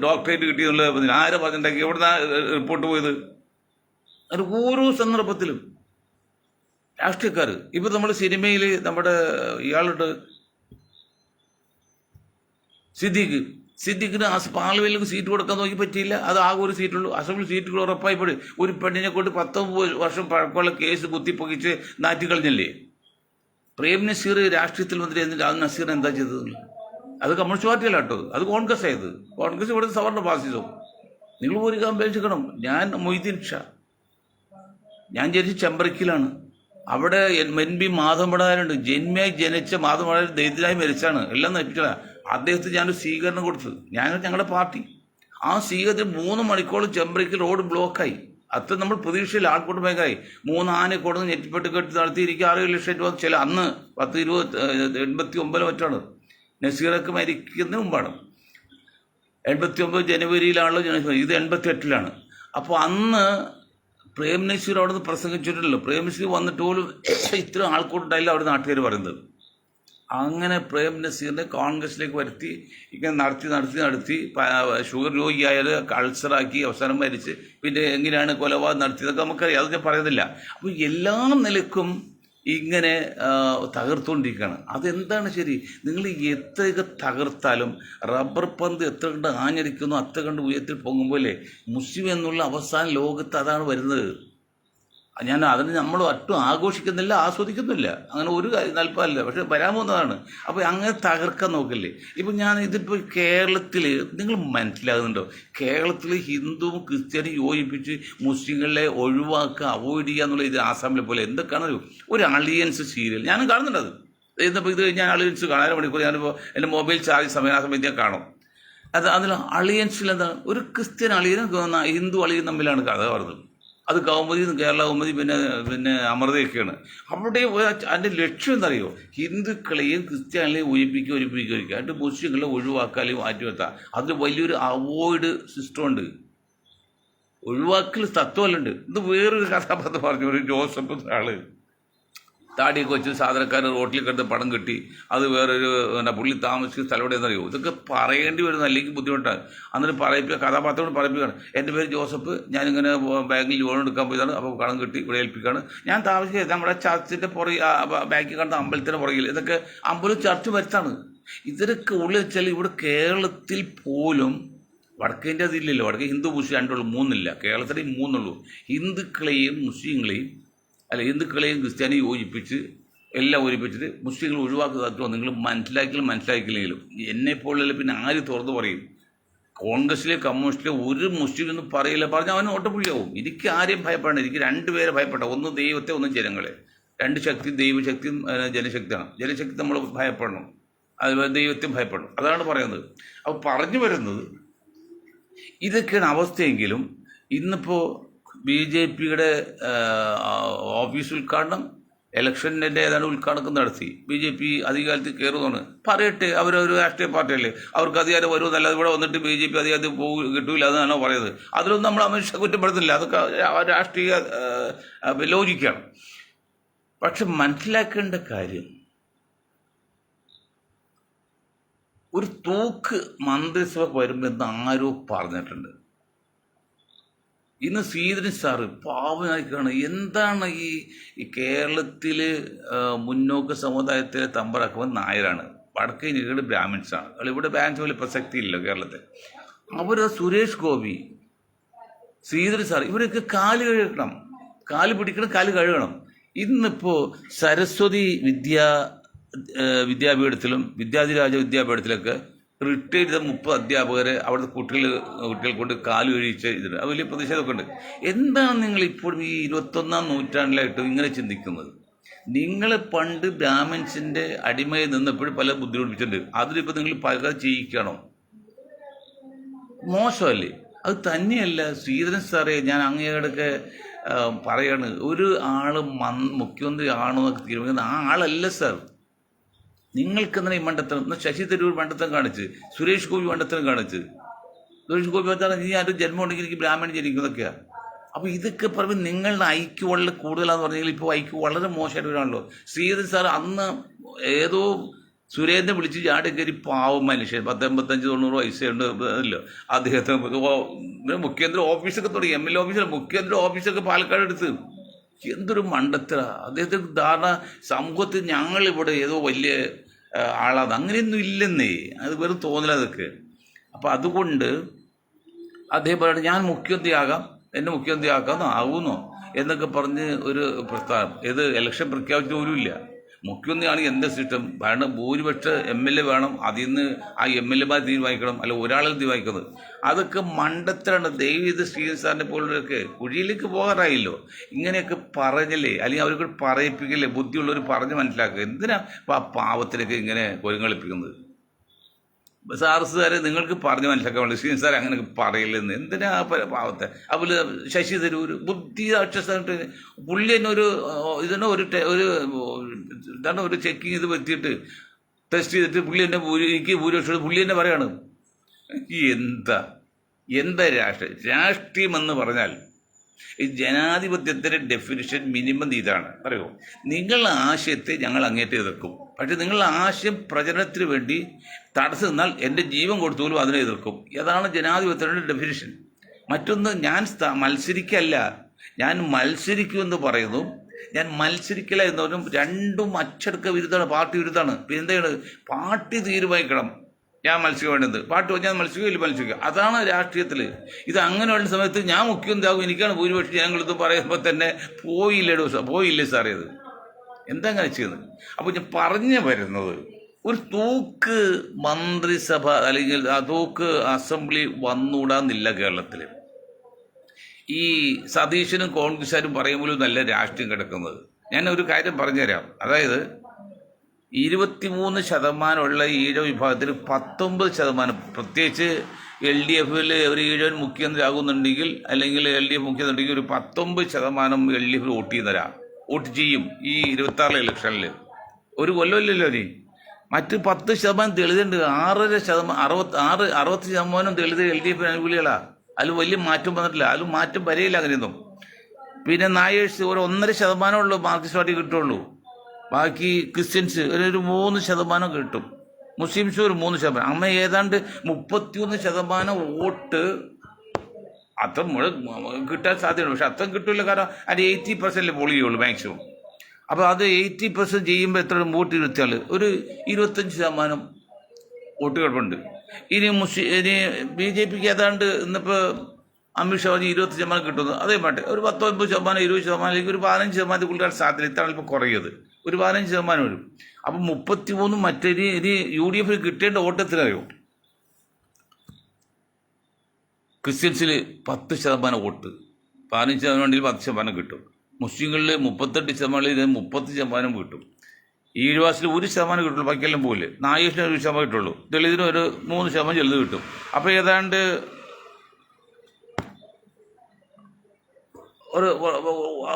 ഡോക്ടറേറ്റ് കിട്ടിയെന്നുള്ള ആരെ പറഞ്ഞുണ്ടാക്കി? എവിടുന്ന റിപ്പോർട്ട് പോയത്? അത് ഓരോ സന്ദർഭത്തിലും രാഷ്ട്രീയക്കാർ. ഇപ്പം നമ്മൾ സിനിമയിൽ നമ്മുടെ ഇയാളുടെ സിദ്ദീഖിന് പാർലമെന്റിലേക്ക് സീറ്റ് കൊടുക്കാൻ നോക്കി പറ്റിയില്ല. അത് ആകെ ഒരു സീറ്റുള്ളൂ. അസംബ്ലി സീറ്റുകൾ ഉറപ്പായിപ്പോഴും ഒരു പെണ്ണിനെ കൊണ്ട് 19 വർഷം പഴക്കമുള്ള കേസ് കുത്തിപ്പൊക്കിച്ച് നാറ്റിക്കളഞ്ഞല്ലേ? പ്രേം നസീർ രാഷ്ട്രീയത്തിൽ വന്നിട്ട് എന്നിട്ട് അത് നസീർ എന്താ ചെയ്തത്? അത് കമ്മ്യൂണിസ്റ്റ് പാർട്ടിയല്ല കേട്ടോ, അത് കോൺഗ്രസ് ആയത്. കോൺഗ്രസ് ഇവിടെ സവർണ ഫാസിസം. നിങ്ങൾ ഒരു അപേക്ഷിക്കണം. ഞാൻ മൊയ്തീൻ ഷാ, ഞാൻ ജനിച്ച ചെമ്പറക്കിലാണ്. അവിടെ NB മാധവമടാരുണ്ട്. ജന്മിയായി ജനിച്ച മാധവമടാർ ദരിദ്രമായി മരിച്ചാണ്, എല്ലാം നയിപ്പിച്ചതാണ്. അദ്ദേഹത്തിന് ഞാനൊരു സ്വീകരണം കൊടുത്തു. ഞങ്ങളുടെ പാർട്ടി ആ സ്വീകരണത്തിന് 3 മണിക്കൂർ ചെമ്പറക്കിൽ റോഡ് ബ്ലോക്കായി. അത് നമ്മൾ പ്രതീക്ഷയിൽ ആൾക്കൂട്ടം ഭയങ്കരമായി. 3 ആനയെ കൊടുന്ന് നെറ്റിപ്പെട്ട് കെട്ടി നടത്തിയിരിക്കുക 6-7 ലക്ഷം രൂപ ചില അന്ന് 10-89 മറ്റാണ് നസീറൊക്കെ മരിക്കുന്നതിന് മുമ്പാണ്. 89 ജനുവരിയിലാണല്ലോ ജനസഭ, ഇത് 88-ലാണ്. അപ്പോൾ അന്ന് പ്രേം നസീർ അവിടെ നിന്ന് പ്രസംഗിച്ചിട്ടുണ്ടല്ലോ. പ്രേം നസീർ വന്നിട്ട് പോലും ഇത്ര ആൾക്കൂട്ടുണ്ടായില്ല അവിടെ നാട്ടുകാർ പറയുന്നത്. അങ്ങനെ പ്രേം നസീറിനെ കോൺഗ്രസിലേക്ക് വരുത്തി ഇങ്ങനെ നടത്തി ഷുഗർ രോഗിയായത് അൾസറാക്കി അവസാനം മരിച്ച് പിന്നെ എങ്ങനെയാണ് കൊലപാതകം നടത്തിയതൊക്കെ നമുക്കറിയാം, അത് ഞാൻ പറയുന്നില്ല. അപ്പോൾ എല്ലാ നിലക്കും ഇങ്ങനെ തകർത്തുകൊണ്ടിരിക്കുകയാണ്. അതെന്താണ് ശരി? നിങ്ങൾ എത്രയൊക്കെ തകർത്താലും റബ്ബർ പന്ത് എത്ര കണ്ട് ആഞ്ഞടിക്കുന്നു അത്ര കണ്ട് ഉയരത്തിൽ പൊങ്ങുമ്പോലെ മുസ്ലിം എന്നുള്ള അവസാന ലോകത്ത് അതാണ് വരുന്നത്. അതിന് നമ്മൾ ഒട്ടും ആഘോഷിക്കുന്നില്ല, ആസ്വദിക്കുന്നില്ല, അങ്ങനെ ഒരു നൽപ്പല്ല, പക്ഷെ വരാൻ പോകുന്നതാണ്. അപ്പോൾ അങ്ങനെ തകർക്കാൻ നോക്കില്ലേ? ഇപ്പം ഇതിപ്പോൾ കേരളത്തിൽ നിങ്ങൾ മനസ്സിലാകുന്നുണ്ടോ? കേരളത്തിൽ ഹിന്ദുവും ക്രിസ്ത്യാനിയും യോജിപ്പിച്ച് മുസ്ലിങ്ങളെ ഒഴിവാക്കുക, അവോയ്ഡ് ചെയ്യുക എന്നുള്ള ഇത് ആസാമിലെ പോലെ എന്തൊക്കെയാണ് ഒരു അളിയൻസ് സീരിയൽ ഞാനും കാണുന്നുണ്ട്. ഇതിപ്പോൾ ഇത് ഞാൻ അളിയൻസ് കാണാൻ മണിക്കൂർ ഞാനിപ്പോൾ എൻ്റെ മൊബൈൽ ചാർജ് സമയത്ത് ഞാൻ കാണും. അതിൽ അളിയൻസിൽ എന്താണ് ഒരു ക്രിസ്ത്യൻ അളിയനും ഹിന്ദു അളിയനും തമ്മിലാണ് കഥ പറഞ്ഞത്. അത് കൗമുദി, കേരള കൗമുദി, പിന്നെ അമൃതയൊക്കെയാണ്. അവിടെ അതിൻ്റെ ലക്ഷ്യം എന്തറിയോ? ഹിന്ദുക്കളെയും ക്രിസ്ത്യാനികളെയും ഒഴിപ്പിക്കുക. എന്നിട്ട് മുസ്ലിങ്ങളെ ഒഴിവാക്കുക അല്ലെങ്കിൽ മാറ്റി വെക്കുക. അതിൽ വലിയൊരു അവോയ്ഡ് സിസ്റ്റം ഉണ്ട്, ഒഴിവാക്കൽ തത്വമല്ലുണ്ട്. ഇത് വേറൊരു കഥാപാത്രം പറഞ്ഞു, ഒരു ജോസഫ് ആള് താടിയൊക്കെ വെച്ച് സാധാരണക്കാരൻ റോട്ടിൽ കിടന്ന് പണം കിട്ടി. അത് വേറൊരു പുള്ളി താമസിക്കുന്ന സ്ഥലം എവിടെ എന്നറിയോ? ഇതൊക്കെ പറയേണ്ടി വരുന്നു, അല്ലെങ്കിൽ ബുദ്ധിമുട്ടാണ്. എന്നിട്ട് പറയിപ്പിക്കുക, കഥാപാത്രത്തോട് പറയിപ്പിക്കുകയാണ്. എൻ്റെ പേര് ജോസഫ്, ഞാനിങ്ങനെ ബാങ്കിൽ ലോൺ എടുക്കാൻ പോയതാണ്, അപ്പോൾ കടം കിട്ടി ഇവിടെ ഏൽപ്പിക്കുകയാണ്. ഞാൻ താമസിക്കുന്നത് നമ്മുടെ ചർച്ചിൻ്റെ ബാങ്കിൽ കാണുന്ന അമ്പലത്തിൻ്റെ പുറകിൽ. ഇതൊക്കെ അമ്പലം ചർച്ച് വരുത്താണ്. ഇതിനൊക്കെ ഉള്ളിൽ വെച്ചാൽ ഇവിടെ കേരളത്തിൽ പോലും വടക്കേൻ്റെ അതില്ലല്ലോ. വടക്കേ ഹിന്ദു മുസ്ലിം രണ്ടുള്ളൂ, 3 കേരളത്തിൽ 3 ഹിന്ദുക്കളെയും മുസ്ലിങ്ങളെയും ഹിന്ദുക്കളെയും ക്രിസ്ത്യാനിയും യോജിപ്പിച്ച് എല്ലാം ഒഴിപ്പിച്ചിട്ട് മുസ്ലിങ്ങൾ ഒഴിവാക്കുക തത്വം നിങ്ങൾ മനസ്സിലാക്കിയില്ലെങ്കിലും എന്നെപ്പോലുള്ള പിന്നെ ആര് തുറന്നു പറയും? കോൺഗ്രസ്സിലെ കമ്മ്യൂണിസ്റ്റിലെ ഒരു മുസ്ലിം ഒന്നും പറയില്ല, പറഞ്ഞാൽ അവന് ഓട്ടപ്പുള്ളിയാവും. എനിക്ക് ആരെയും ഭയപ്പെടണം, എനിക്ക് 2 പേരെ ഭയപ്പെടാം, ഒന്ന് ദൈവത്തെ, ഒന്ന് ജനങ്ങളെ. 2 ശക്തി, ദൈവശക്തിയും ജനശക്തിയാണ്. ജനശക്തി നമ്മൾ ഭയപ്പെടണം, അതുപോലെ ദൈവത്തെയും ഭയപ്പെടണം, അതാണ് പറയുന്നത്. അപ്പോൾ പറഞ്ഞു വരുന്നത് ഇതൊക്കെയാണ് അവസ്ഥയെങ്കിലും ഇന്നിപ്പോൾ BJPയുടെ ഓഫീസ് ഉദ്ഘാടനം, ഇലക്ഷൻ്റെ ഏതാണ്ട് ഉദ്ഘാടനം നടത്തി. BJP അധികാരത്തിൽ കയറുമെന്നാണ് പറയട്ടെ, അവരൊരു രാഷ്ട്രീയ പാർട്ടിയല്ലേ, അവർക്ക് അധികാരം വരുമെന്നല്ല. ഇവിടെ വന്നിട്ട് BJP അധികാരത്തിൽ കിട്ടൂല എന്നാണോ പറയുന്നത്? അതിലൊന്നും നമ്മൾ അമിത്ഷാ കുറ്റപ്പെടുത്തില്ല, അതൊക്കെ രാഷ്ട്രീയ ലോജിക്കാണ്. പക്ഷെ മനസ്സിലാക്കേണ്ട കാര്യം, ഒരു തൂക്ക് മന്ത്രിസഭ വരുമ്പോൾ എന്ന് ആരോ പറഞ്ഞിട്ടുണ്ട്. ഇന്ന് ശ്രീധരൻ സാറ് പാവനായിക്കാണ്. എന്താണ് ഈ കേരളത്തിൽ മുന്നോക്ക സമുദായത്തിലെ തമ്പറാക്കുമ്പോൾ നായരാണ്, വടക്കേ ഇന്ത്യയുടെ ബ്രാഹ്മിൻസാണ്. ഇവിടെ ബ്രാഹ്മിൻസ് വലിയ പ്രസക്തി ഇല്ല കേരളത്തിൽ. അവർ സുരേഷ് ഗോപി, ശ്രീധരൻ സാർ, ഇവരൊക്കെ കാല് കഴുകണം, കാല് പിടിക്കണം, കാല് കഴുകണം. ഇന്നിപ്പോൾ സരസ്വതി വിദ്യാപീഠത്തിലും വിദ്യാധിരാജ വിദ്യാപീഠത്തിലൊക്കെ റിട്ടയർ ചെയ്ത 30 അധ്യാപകരെ അവിടുത്തെ കുട്ടികൾ കൊണ്ട് കാല് കഴിച്ച് ഇതിന് അത് വലിയ പ്രതിഷേധമൊക്കെ ഉണ്ട്. എന്താണ് നിങ്ങൾ ഇപ്പോഴും ഈ 21-ാം നൂറ്റാണ്ടിലായിട്ട് ഇങ്ങനെ ചിന്തിക്കുന്നത്? നിങ്ങൾ പണ്ട് ബ്രാഹ്മിൻസിൻ്റെ അടിമയിൽ നിന്നപ്പോഴും പല ബുദ്ധിമുട്ടിച്ചിട്ടുണ്ട്, അതിലിപ്പോൾ നിങ്ങൾ പകരം ചെയ്യിക്കണോ? മോശമല്ലേ? അത് തന്നെയല്ല ശ്രീധരൻ സാറേ, ഞാൻ അങ്ങയോടൊക്കെ പറയാണ്, ഒരു ആൾ മുഖ്യമന്ത്രി ആണോ എന്നൊക്കെ തീരുമാനിക്കുന്നത് ആ ആളല്ല സാർ. നിങ്ങൾക്കെന്താണ് ഈ മണ്ടത്തരം? ശശി തരൂർ മണ്ടത്തരം കാണിച്ച്, സുരേഷ് ഗോപി മണ്ടത്തരം കാണിച്ച്. സുരേഷ് ഗോപി പറഞ്ഞാൽ ഇനി ആരും ജന്മം ഉണ്ടെങ്കിൽ എനിക്ക് ബ്രാഹ്മണൻ ജനിക്കുന്നതൊക്കെയാണ്. അപ്പോൾ ഇതൊക്കെ പറയുമ്പോൾ നിങ്ങളുടെ ഐക്യു വളരെ കൂടുതലാണെന്ന് പറഞ്ഞെങ്കിൽ ഇപ്പോൾ ഐക്യു വളരെ മോശമായിട്ട് വരാണല്ലോ. ശ്രീധരൻ സാർ അന്ന് ഏതോ സുരേന്ദ്രൻ വിളിച്ച് ചാടി കയറി പാവം മനുഷ്യൻ, 85-90 വയസ്സുണ്ട് അല്ലോ അദ്ദേഹത്തെ. മുഖ്യമന്ത്രി ഓഫീസൊക്കെ തുടങ്ങി, MLA ഓഫീസർ, മുഖ്യമന്ത്രി ഓഫീസൊക്കെ പാലക്കാട് എടുത്ത്. എന്തൊരു മണ്ടത്തര അദ്ദേഹത്തിന് ധാരണ. സമൂഹത്തിൽ ഞങ്ങളിവിടെ ഏതോ വലിയ ആളാണ്, അങ്ങനെയൊന്നും ഇല്ലെന്നേ, അത് വെറും തോന്നല അതൊക്കെ. അപ്പം അതുകൊണ്ട് അദ്ദേഹം പറയുന്നത് ഞാൻ മുഖ്യമന്ത്രിയാകാം, എന്നെ മുഖ്യമന്ത്രിയാക്കാമെന്നോ ആകുന്നോ എന്നൊക്കെ പറഞ്ഞ് ഒരു പ്രസ്താവന. ഏത് ഇലക്ഷൻ പ്രഖ്യാപിച്ച പോലും ഇല്ല. മുഖ്യമന്ത്രിയാണ് എന്താ സിസ്റ്റം? ഭൂരിപക്ഷ MLA വേണം, അതിൽ നിന്ന് ആ MLA തീരുമാനിക്കണം, അല്ല ഒരാളിൽ തീരുമാനിക്കുന്നത്. അതൊക്കെ മണ്ടത്തരാണ്. ദൈവം ശ്രീധരൻ സാറിനെ പോലുള്ളവരൊക്കെ കുഴിയിലേക്ക് പോകാറായില്ലോ. ഇങ്ങനെയൊക്കെ പറഞ്ഞല്ലേ, അല്ലെങ്കിൽ അവർക്ക് പറയിപ്പിക്കല്ലേ, ബുദ്ധിയുള്ളവർ പറഞ്ഞ് മനസ്സിലാക്കുക. എന്തിനാ ആ പാവത്തിലൊക്കെ ഇങ്ങനെ കൊരുങ്ങളിപ്പിക്കുന്നത്? സാറസുകാരെ നിങ്ങൾക്ക് പറഞ്ഞ് മനസ്സിലാക്കാൻ വേണ്ടി ശ്രീ സാർ അങ്ങനെ പറയില്ലെന്ന് എന്തിനാ പാവത്തെ. അതുപോലെ ശശി തരൂർ ബുദ്ധി അക്ഷരസ്ഥാനിട്ട് പുള്ളി തന്നെ ഇതിനെ ഒരു എന്താണ് ഒരു ചെക്കിങ് ഇത് വരുത്തിയിട്ട് ടെസ്റ്റ് ചെയ്തിട്ട് പുള്ളി തന്നെ എനിക്ക് ഭൂരിപക്ഷം പുള്ളി തന്നെ പറയാണ്. എന്താ രാഷ്ട്രീയം എന്ന് പറഞ്ഞാൽ ഈ ജനാധിപത്യത്തിൻ്റെ ഡെഫിനിഷൻ മിനിമം ഇതാണ്. പറയുമോ, നിങ്ങളുടെ ആശയത്തെ ഞങ്ങൾ അങ്ങേറ്റ് എതിർക്കും, പക്ഷെ നിങ്ങളുടെ ആശയം പ്രചരണത്തിന് വേണ്ടി തടസ്സം നിന്നാൽ എൻ്റെ ജീവൻ കൊടുത്തോലും അതിനെ എതിർക്കും. അതാണ് ജനാധിപത്യത്തിൻ്റെ ഡെഫിനിഷൻ. മറ്റൊന്ന്, ഞാൻ മത്സരിക്കല്ല, ഞാൻ മത്സരിക്കുമെന്ന് പറയുന്നു. ഞാൻ മത്സരിക്കില്ല എന്നവരും രണ്ടും അച്ചടക്ക വിരുദ്ധമാണ്, പാർട്ടി വിരുദ്ധമാണ്. പിന്നെ എന്താണ്, പാർട്ടി തീരുമാനിക്കണം ഞാൻ മത്സരിക്കാൻ വേണ്ടത്. പാർട്ടി ഞാൻ മത്സരിക്കുക. അതാണ് രാഷ്ട്രീയത്തിൽ. ഇത് അങ്ങനെയുള്ള സമയത്ത് ഞാൻ മുഖ്യമന്ത്രിയാകും, എനിക്കാണ് ഭൂരിപക്ഷം, ഞങ്ങളിത് പറയുമ്പോൾ തന്നെ പോയില്ലേ സാറേ, അത് എന്താ അങ്ങനെ ചെയ്യുന്നത്? അപ്പോൾ ഞാൻ പറഞ്ഞു വരുന്നത്, ഒരു തൂക്ക് മന്ത്രിസഭ അല്ലെങ്കിൽ ആ തൂക്ക് അസംബ്ലി വന്നുകൂടാന്നില്ല കേരളത്തിൽ. ഈ സതീശനും കോൺഗ്രസ്സുകാരും പറയുമ്പോഴും നല്ല രാഷ്ട്രീയം കിടക്കുന്നത്. ഞാൻ ഒരു കാര്യം പറഞ്ഞുതരാം. അതായത് 23% ഈഴവ വിഭാഗത്തിൽ 19%, പ്രത്യേകിച്ച് LDF-ൽ ഒരു ഈഴവൻ മുഖ്യമന്ത്രി ആകുന്നുണ്ടെങ്കിൽ അല്ലെങ്കിൽ LDF മുഖ്യമന്ത്രി ഒരു 19% LDF വോട്ട് ചെയ്യും ഈ 26 ഇലക്ഷനിൽ. ഒരു കൊല്ലമില്ലല്ലോ നീ. മറ്റ് 10% ദളിതുണ്ട്. 60% ദളിത് LDF അനുകൂലികളാണ്. അതിൽ വലിയ മാറ്റം വന്നിട്ടില്ല, അതിൽ മാറ്റം വരെയില്ല അങ്ങനെയൊന്നും. പിന്നെ നായേഴ്സ് ഒരു 1.5% മാർക്സിസ്റ്റ് പാർട്ടി കിട്ടുള്ളൂ. ബാക്കി ക്രിസ്ത്യൻസ് ഒരു 3% കിട്ടും, മുസ്ലിംസ് ഒരു 3%. അമ്മ ഏതാണ്ട് 31% വോട്ട് അത്ര കിട്ടാൻ സാധ്യതയുണ്ട്. പക്ഷെ അത്ര കിട്ടില്ല, കാരണം അത് 80% പോൾ ചെയ്യുള്ളൂ മാക്സിമം. അപ്പോൾ അത് 80% ചെയ്യുമ്പോൾ എത്ര വോട്ട് ഇരുത്തിയാൽ ഒരു 25% വോട്ട് കിടപ്പുണ്ട്. ഇനി BJPക്ക് ഏതാണ്ട് ഇന്നിപ്പോൾ അമിത്ഷാ 20% കിട്ടുന്നു. അതേ മാട്ടെ ഒരു 19%, 20% അല്ലെങ്കിൽ ഒരു 15% കൊടുക്കാൻ സാധ്യത. ഇതാണ് ഇപ്പോൾ കുറയത്, ഒരു 15% വരും. അപ്പം 33 മറ്റൊരു UDF കിട്ടേണ്ട വോട്ടെത്തിനറിയോ? ക്രിസ്ത്യൻസിൽ 10% വോട്ട്, 15% ഉണ്ടെങ്കിൽ 10% കിട്ടും. മുസ്ലിങ്ങളിൽ 38% 30% കിട്ടും. ഈഴവാസിൽ 1% കിട്ടുള്ളൂ, ബാക്കിയെല്ലാം പോലെ. നായേഷിന് 1% കിട്ടുള്ളൂ, ദളിതിന് ഒരു 3% ചെറുത് കിട്ടും. അപ്പോൾ ഏതാണ്ട് ഒരു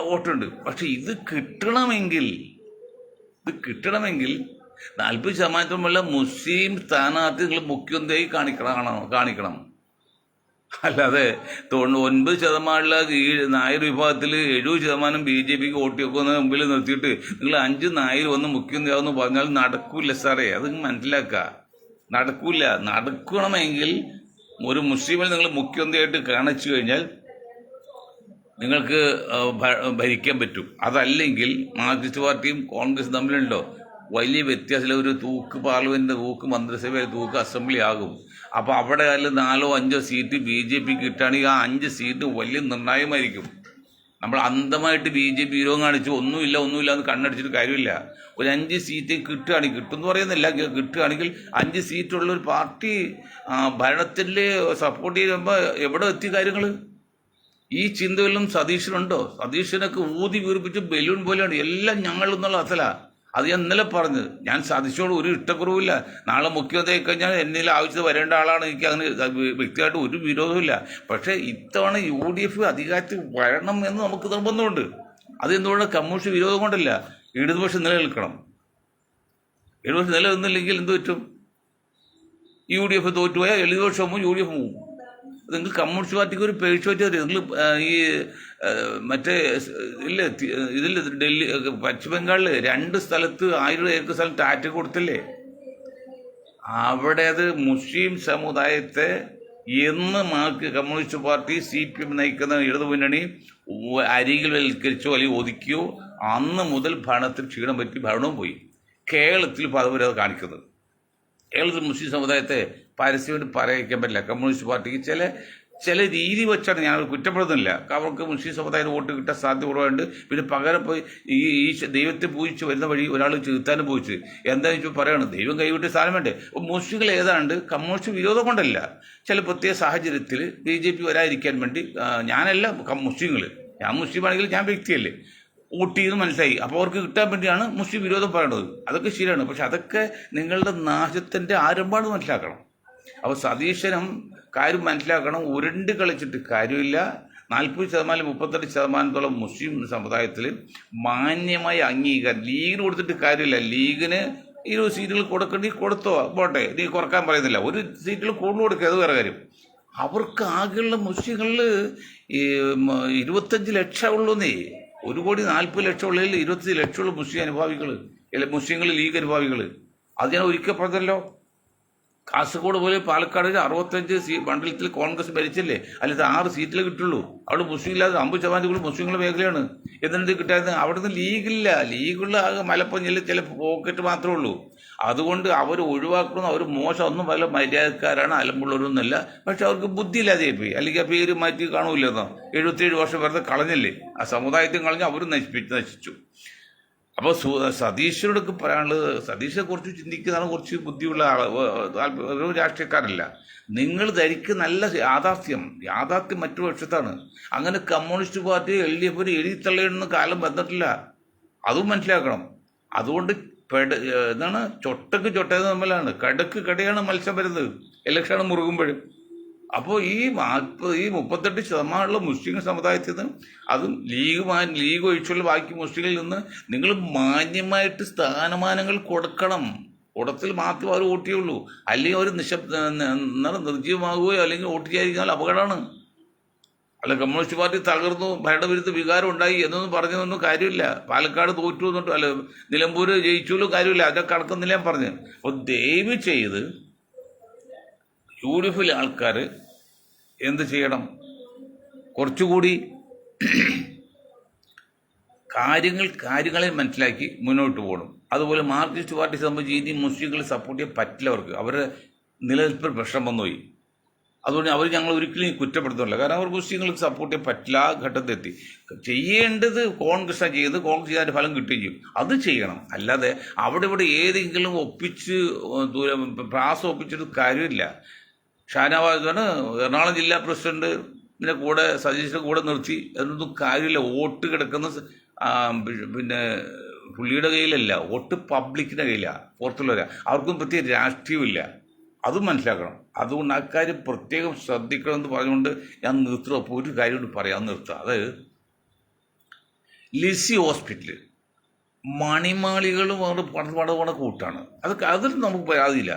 വോട്ടുണ്ട്. പക്ഷെ ഇത് കിട്ടണമെങ്കിൽ 40% മുസ്ലിം സ്ഥാനാർത്ഥി നിങ്ങൾ മുഖ്യമന്ത്രിയായി കാണിക്കണം. അല്ലാതെ 99% നായർ വിഭാഗത്തിൽ 70% BJPക്ക് വോട്ട് വെക്കുന്ന മുമ്പിൽ നിർത്തിയിട്ട് നിങ്ങൾ 5 നായർ വന്ന് മുഖ്യമന്ത്രിയാവെന്ന് പറഞ്ഞാൽ നടക്കൂല സാറേ. അത് മനസ്സിലാക്കുക, നടക്കണമെങ്കിൽ ഒരു മുസ്ലിമിനെ നിങ്ങൾ മുഖ്യമന്ത്രിയായിട്ട് കാണിച്ചു കഴിഞ്ഞാൽ നിങ്ങൾക്ക് ഭരിക്കാൻ പറ്റും. അതല്ലെങ്കിൽ മാർക്സിസ്റ്റ് പാർട്ടിയും കോൺഗ്രസും തമ്മിലുണ്ടോ വലിയ വ്യത്യാസമില്ല. ഒരു തൂക്ക് പാർലമെൻറ്റ്, തൂക്ക് മന്ത്രിസഭ, തൂക്ക് അസംബ്ലി ആകും. അപ്പോൾ അവിടെ 4-5 സീറ്റ് BJPക്ക് കിട്ടുകയാണെങ്കിൽ ആ 5 സീറ്റ് വലിയ നിർണായകമായിരിക്കും. നമ്മൾ അന്ധമായിട്ട് BJP വിരോധം കാണിച്ച് ഒന്നുമില്ല എന്ന് കണ്ണടിച്ചിട്ട് കാര്യമില്ല. ഒരു 5 സീറ്റ് കിട്ടുമെന്ന് പറയുന്നില്ല, കിട്ടുകയാണെങ്കിൽ 5 സീറ്റുള്ള ഒരു പാർട്ടി ഭരണത്തിൽ സപ്പോർട്ട് ചെയ്യുമ്പോൾ എവിടെ എത്തി കാര്യങ്ങൾ? ഈ ചിന്തകളിലും സതീശനുണ്ടോ? സതീശനൊക്കെ ഊതി വീർപ്പിച്ച് ബലൂൺ പോലെയാണ് എല്ലാം ഞങ്ങൾ എന്നുള്ള അസലാണ്. അത് ഞാൻ ഇന്നലെ പറഞ്ഞത്. ഞാൻ സതീശനോട് ഒരു ഇഷ്ടക്കുറവില്ല. നാളെ മുഖ്യമന്ത്രി കഴിഞ്ഞാൽ എന്നിൽ ആവശ്യത്തിൽ വരേണ്ട ആളാണ്. എനിക്ക് അങ്ങനെ വ്യക്തിയായിട്ട് ഒരു വിരോധമില്ല. പക്ഷേ ഇത്തവണ UDF അധികാരത്തിൽ വരണം എന്ന് നമുക്ക് നിർബന്ധമുണ്ട്. അത് എന്തുകൊണ്ട്? കമ്മ്യൂണിസ്റ്റ് വിരോധം കൊണ്ടല്ല, ഇടതുപക്ഷം നിലനിൽക്കണം. ഇടതുപക്ഷം നിലനിന്നില്ലെങ്കിൽ എന്ത് പറ്റും? UDF തോറ്റുപോയാൽ ഇടതുപക്ഷവും UDF പോവും. നിങ്ങൾ കമ്മ്യൂണിസ്റ്റ് പാർട്ടിക്ക് ഒരു പേഴ്ച പറ്റിയത്. നിങ്ങൾ ഈ മറ്റേ ഇതിൽ ഡൽഹി പശ്ചിമ ബംഗാളിൽ 2 സ്ഥലത്ത് 1000 ഏക്കർ സ്ഥലം ടാറ്റ കൊടുത്തില്ലേ? അവിടെ അത് മുസ്ലിം സമുദായത്തെ എന്ന് കമ്മ്യൂണിസ്റ്റ് പാർട്ടി CPM നയിക്കുന്ന ഇടതുമുന്നണി അരികിൽവൽക്കരിച്ചോ അല്ലെങ്കിൽ ഒതുക്കിയോ അന്ന് മുതൽ ഭരണത്തിൽ ക്ഷീണം പറ്റി ഭരണവും പോയി. കേരളത്തിൽ പദവരത് കാണിക്കുന്നത്. കേരളത്തിൽ മുസ്ലിം സമുദായത്തെ പരസ്യമായിട്ട് പറയിക്കാൻ പറ്റില്ല. കമ്മ്യൂണിസ്റ്റ് പാർട്ടിക്ക് ചില രീതി വെച്ചാണ്, ഞാൻ കുറ്റപ്പെടുന്നില്ല. അവർക്ക് മുസ്ലിം സമുദായത്തിന് വോട്ട് കിട്ടാൻ സാധ്യത കുറവുണ്ട്. പിന്നെ പകരം പോയി ഈ ദൈവത്തെ പൂജിച്ച് വരുന്ന വഴി ഒരാൾ ചെറുത്താനും പൂജിച്ച് എന്താണെന്ന് വെച്ചാൽ പറയാണ്, ദൈവം കൈവിട്ട് സാധനം വേണ്ടേ? അപ്പോൾ മുസ്ലിങ്ങൾ ഏതാണ്ട് കമ്മ്യൂണിസ്റ്റ് വിരോധം കൊണ്ടല്ല, ചില പ്രത്യേക സാഹചര്യത്തിൽ BJP വരാതിരിക്കാൻ വേണ്ടി ഞാനല്ല മുസ്ലിങ്ങൾ, ഞാൻ മുസ്ലിമാണെങ്കിൽ ഞാൻ വ്യക്തിയല്ലേ, വോട്ട് ചെയ്ത് മനസ്സിലായി. അപ്പോൾ അവർക്ക് കിട്ടാൻ വേണ്ടിയാണ് മുസ്ലിം വിരോധം പറയണത്. അതൊക്കെ ശരിയാണ്. പക്ഷെ അതൊക്കെ നിങ്ങളുടെ നാശത്തിൻ്റെ ആരംഭമാണ് മനസ്സിലാക്കണം. അപ്പോൾ സതീശനും കാര്യം മനസ്സിലാക്കണം, ഉരുണ്ട് കളിച്ചിട്ട് കാര്യമില്ല. 40% 38% മുസ്ലിം സമുദായത്തിൽ മാന്യമായ അംഗീകാരം ലീഗിന് കൊടുത്തിട്ട് കാര്യമില്ല. ലീഗിന് 20 സീറ്റുകൾ കൊടുക്കേണ്ടി കൊടുത്തോ, പോട്ടെ, നീ കുറക്കാൻ പറയുന്നില്ല. ഒരു സീറ്റിൽ കൂടുതൽ കൊടുക്കുക, അത് വേറെ കാര്യം. അവർക്ക് ആകെയുള്ള മുസ്ലിങ്ങളിൽ 25 ലക്ഷം ഉള്ളൂന്നേ. 1,40,00,000 ഉള്ളതിൽ 25 ലക്ഷമുള്ള മുസ്ലിം അനുഭാവികൾ, മുസ്ലിങ്ങൾ ലീഗ് അനുഭാവികൾ. അത് ഞാൻ ഒരിക്കൽ പറഞ്ഞല്ലോ. കാസർഗോഡ് പോലെ പാലക്കാട് 65 മണ്ഡലത്തിൽ കോൺഗ്രസ് ഭരിച്ചില്ലേ, അല്ലെങ്കിൽ 6 സീറ്റിലേ കിട്ടുള്ളൂ. അവിടെ മുസ്ലിം ഇല്ലാതെ 50% മുസ്ലിങ്ങളുടെ മേഖലയാണ്. എന്നിട്ട് കിട്ടാതെ അവിടുന്ന് ലീഗില്ല. ലീഗുള്ള ആകെ മലപ്പുറം ജില്ല ചില പോക്കറ്റ് മാത്രമേ ഉള്ളൂ. അതുകൊണ്ട് അവർ ഒഴിവാക്കണം. അവർ മോശം ഒന്നും വല്ല മര്യാദക്കാരാണ്, അലമ്പുള്ളവരൊന്നുമല്ല. പക്ഷെ അവർക്ക് ബുദ്ധിയില്ലാതെ പോയി, അല്ലെങ്കിൽ ആ പേര് മാറ്റി കാണൂലെന്നോ. 77 വർഷം വെറുതെ കളഞ്ഞില്ലേ, ആ സമുദായത്തിൽ കളഞ്ഞ് അവരും നശിച്ചു. അപ്പോൾ സതീശനോടൊക്കെ പറയാനുള്ളത്, സതീശനെ കുറിച്ച് ചിന്തിക്കുന്നതാണ് കുറച്ച് ബുദ്ധിയുള്ള ഒരു രാഷ്ട്രീയക്കാരല്ല. നിങ്ങൾ ധരിക്കുന്ന നല്ല യാഥാർത്ഥ്യം മറ്റു പക്ഷത്താണ്. അങ്ങനെ കമ്മ്യൂണിസ്റ്റ് പാർട്ടി LDF എഴുതിത്തള്ളയിടുന്ന കാലം വന്നിട്ടില്ല, അതും മനസ്സിലാക്കണം. അതുകൊണ്ട് എന്താണ് ചൊട്ടക്ക് ചൊട്ടത് തമ്മിലാണ്, കടക്ക് കടയാണ് മത്സ്യം വരുന്നത് ഇലക്ഷൻ മുറുകുമ്പോഴും. അപ്പോൾ ഈ 38% മുസ്ലിം സമുദായത്തിൽ നിന്ന്, അതും ലീഗ് ഒഴിച്ചുള്ള ബാക്കി മുസ്ലിങ്ങളിൽ നിന്ന് നിങ്ങൾ മാന്യമായിട്ട് സ്ഥാനമാനങ്ങൾ കൊടുക്കണം. കൂടത്തിൽ മാത്രമേ അവർ വോട്ട് ചെയ്യുള്ളൂ. അല്ലെങ്കിൽ അവർ നിർജ്ജീവമാകുകയോ അല്ലെങ്കിൽ വോട്ട് ചെയ്യാതിരിക്കാൻ അപകടമാണ്. അല്ല, കമ്മ്യൂണിസ്റ്റ് പാർട്ടി തകർന്നു, ഭരണവിരുദ്ധ വികാരം ഉണ്ടായി എന്നൊന്നും പറഞ്ഞതൊന്നും കാര്യമില്ല. പാലക്കാട് തോറ്റു എന്നിട്ട്, അല്ല നിലമ്പൂർ ജയിച്ചുള്ളൂ കാര്യമില്ല, അതൊക്കെ കണക്കുന്നില്ല ഞാൻ പറഞ്ഞു. അപ്പോൾ ദയവ് ചെയ്ത് യൂണിഫിൽ ആൾക്കാർ എന്ത് ചെയ്യണം, കുറച്ചുകൂടി കാര്യങ്ങളെ മനസ്സിലാക്കി മുന്നോട്ട് പോകണം. അതുപോലെ മാർക്സിസ്റ്റ് പാർട്ടി സംബന്ധിച്ച് ഇനി മുസ്ലിങ്ങളെ സപ്പോർട്ട് ചെയ്യാൻ പറ്റില്ല. അവരുടെ നിലനിൽപ്പിൽ പ്രശ്നം വന്നുപോയി. അതുകൊണ്ട് ഞങ്ങൾ ഒരിക്കലും കുറ്റപ്പെടുത്തുന്നില്ല. കാരണം അവർ മുസ്ലിങ്ങൾക്ക് സപ്പോർട്ട് ചെയ്യാൻ പറ്റില്ല, ആ ഘട്ടത്തെത്തി. ചെയ്യേണ്ടത് കോൺഗ്രസ്സാണ് ചെയ്യുന്നത്, കോൺഗ്രസ് ചെയ്താൽ ഫലം കിട്ടുകയും ചെയ്യും. അത് ചെയ്യണം. അല്ലാതെ ഇവിടെ ഏതെങ്കിലും പ്രാസം ഒപ്പിച്ചിട്ട് കാര്യമില്ല. ഷാനവാസാണ് എറണാകുളം ജില്ലാ പ്രസിഡന്റിനെ കൂടെ സതീശിനെ കൂടെ നിർത്തി, എന്നൊന്നും കാര്യമില്ല. വോട്ട് കിടക്കുന്ന പിന്നെ പുള്ളിയുടെ കയ്യിലല്ല, വോട്ട് പബ്ലിക്കിൻ്റെ കയ്യിലാണ്, പുറത്തുള്ളവരാ. അവർക്കും പ്രത്യേക രാഷ്ട്രീയമില്ല, അതും മനസ്സിലാക്കണം. അതുകൊണ്ട് അക്കാര്യം പ്രത്യേകം ശ്രദ്ധിക്കണം എന്ന് പറഞ്ഞുകൊണ്ട് ഞാൻ നിർത്തുക. അപ്പോൾ ഒരു കാര്യം കൊണ്ട് പറയാൻ നിർത്തുക. അതായത് ലിസി ഹോസ്പിറ്റൽ മണിമാളികളും അവർ പണ കൂട്ടാണ്. അതിൽ നമുക്ക് പരാതിയില്ല.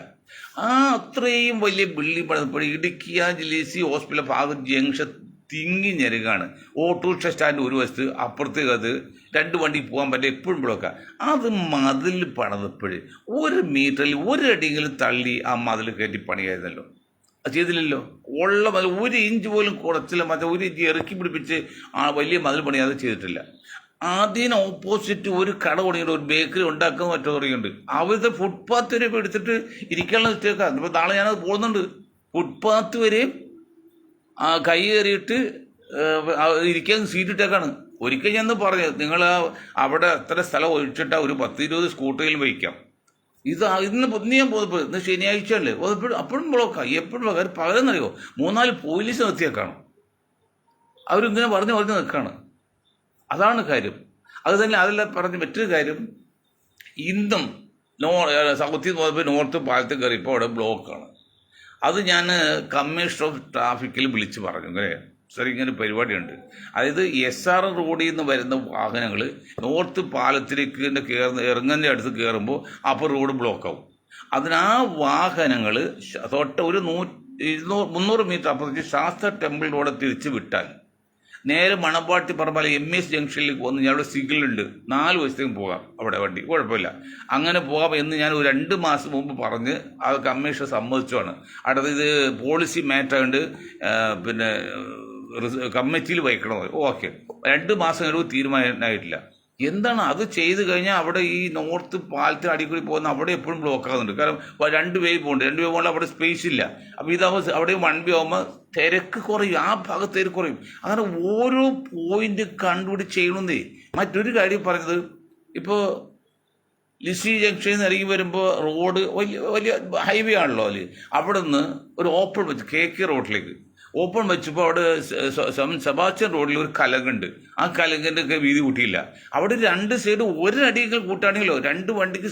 അത്രയും വലിയ ബിൽഡിംഗ് പണിതപ്പോൾ ഇടുക്കി ലിസി ഹോസ്പിറ്റൽ ഭാഗം ജംഗ്ഷൻ തിങ്ങി ഞെരുകാണ്. ഓട്ടോറിക്ഷ സ്റ്റാൻഡ് ഒരു വശത്ത്, അപ്പുറത്തേക്ക് അത് 2 വണ്ടി പോകാൻ പറ്റില്ല, എപ്പോഴും ബ്ലോക്കാണ്. അത് മതിൽ പണിതപ്പോൾ 1 മീറ്ററിൽ 1 അടിയെങ്കിലും തള്ളി ആ മതിൽ കയറ്റി പണിയായിരുന്നല്ലോ. അത് ചെയ്തില്ലല്ലോ. ഉള്ള മതിൽ 1 ഇഞ്ച് പോലും കുറച്ചില്ല, 1 ഇഞ്ച് ഇറക്കി പിടിപ്പിച്ച് ആ വലിയ മതിൽ പണി അത് ചെയ്തിട്ടില്ല. അതിന് ഓപ്പോസിറ്റ് ഒരു കട തുടങ്ങിയിട്ട്, ഒരു ബേക്കറി ഉണ്ടാക്കുന്ന മറ്റോ തുടങ്ങിയിട്ടുണ്ട്. അവിടുത്തെ ഫുട്പാത്ത് വരെ ഇപ്പോൾ എടുത്തിട്ട് ഇരിക്കാനുള്ള മിസ്റ്റേക്കാണ്. ഇപ്പോൾ നാളെ ഞാനത് പോകുന്നുണ്ട്. ഫുട്പാത്ത് വരെ കൈ കയറിയിട്ട് ഇരിക്കാൻ സീറ്റ് ഇട്ടേക്കാണ്. ഒരിക്കൽ ഞാൻ പറഞ്ഞു, നിങ്ങൾ അവിടെ എത്ര സ്ഥലം ഒഴിച്ചിട്ടാൽ ഒരു 10-20 സ്കൂട്ടറിൽ വയ്ക്കാം. ഇന്ന് ഞാൻ പോയപ്പോൾ, ഇന്ന് ശനിയാഴ്ച അല്ലേ, അപ്പോഴും ബ്ലോക്കാണ്. എപ്പോഴും പകരെന്നറിയോ 3-4 പോലീസ് നിർത്തിയേക്കാണ്. അവരിങ്ങനെ പറഞ്ഞ് നിൽക്കുകയാണ്. അതാണ് കാര്യം. അത് തന്നെ. അതല്ല പറഞ്ഞ് മറ്റൊരു കാര്യം, ഇന്നും സൗത്തിൽ പോയപ്പോൾ നോർത്ത് പാലത്തിൽ കയറിയപ്പോൾ അവിടെ ബ്ലോക്കാണ്. അത് ഞാൻ കമ്മീഷണർ ഓഫ് ട്രാഫിക്കിൽ വിളിച്ച് പറഞ്ഞു, ഇങ്ങനെ സാർ ഇങ്ങനെ പരിപാടിയുണ്ട്. അതായത് SR റോഡിൽ നിന്ന് വരുന്ന വാഹനങ്ങൾ നോർത്ത് പാലത്തിലേക്ക് ഇറങ്ങുന്ന അടുത്ത് കയറുമ്പോൾ അപ്പോൾ റോഡ് ബ്ലോക്കാവും. അതിനാ വാഹനങ്ങൾ തൊട്ട് ഒരു 300 മീറ്റർ അപ്പുറത്ത് ശാസ്ത്ര ടെമ്പിൾ റോഡ് തിരിച്ച് വിട്ടാൽ നേരെ മണപ്പാട്ടി പറമ്പാല MS ജംഗ്ഷനിലേക്ക് വന്ന് ഞാൻ അവിടെ സിഗ്നലുണ്ട്, 4 വശത്തേക്കും പോകാം അവിടെ വണ്ടി, കുഴപ്പമില്ല, അങ്ങനെ പോകാം എന്ന് ഞാൻ ഒരു 2 മാസം മുമ്പ് പറഞ്ഞ് അത് കമ്മീഷൻ സമ്മതിച്ചുമാണ്. അടുത്ത ഇത് പോളിസി മാറ്റാണ്ട് പിന്നെ കമ്മിറ്റിയിൽ വയ്ക്കണത്. ഓക്കെ, 2 മാസം കഴിവ് തീരുമാനമായിട്ടില്ല. എന്താണ് അത് ചെയ്ത് കഴിഞ്ഞാൽ അവിടെ ഈ നോർത്ത് പാലത്തിന് അടിക്കൂടി പോകുന്ന അവിടെ എപ്പോഴും ബ്ലോക്ക് ആകുന്നുണ്ട്. കാരണം 2 വേ പോകുന്നുണ്ട്, 2 വേ പോകുമ്പോൾ അവിടെ സ്പേസ് ഇല്ല. അപ്പോൾ ഇതാകുമ്പോൾ അവിടെ 1 വേ ആകുമ്പോൾ തിരക്ക് കുറയും, ആ ഭാഗത്ത് തിരക്ക് കുറയും. അങ്ങനെ ഓരോ പോയിന്റ് കണ്ടുപിടിച്ച് ചെയ്യണമെന്നേ. മറ്റൊരു കാര്യം പറഞ്ഞത്, ഇപ്പോൾ ലിസി ജംഗ്ഷനിൽ നിന്ന് ഇറങ്ങി വരുമ്പോൾ റോഡ് വലിയ ഹൈവേ ആണല്ലോ, അവിടെ നിന്ന് ഒരു ഓപ്പൺ വെച്ച് KK റോഡിലേക്ക് ഓപ്പൺ വെച്ചപ്പോൾ അവിടെ സെബാസ്റ്റ്യൻ റോഡിൽ ഒരു കലകുണ്ട്. ആ കലകിൻ്റെ ഒക്കെ വീതി കൂട്ടിയില്ല. അവിടെ 2 സൈഡ് 1 അടികൾ കൂട്ടാണെങ്കിലോ 2 വണ്ടിക്ക്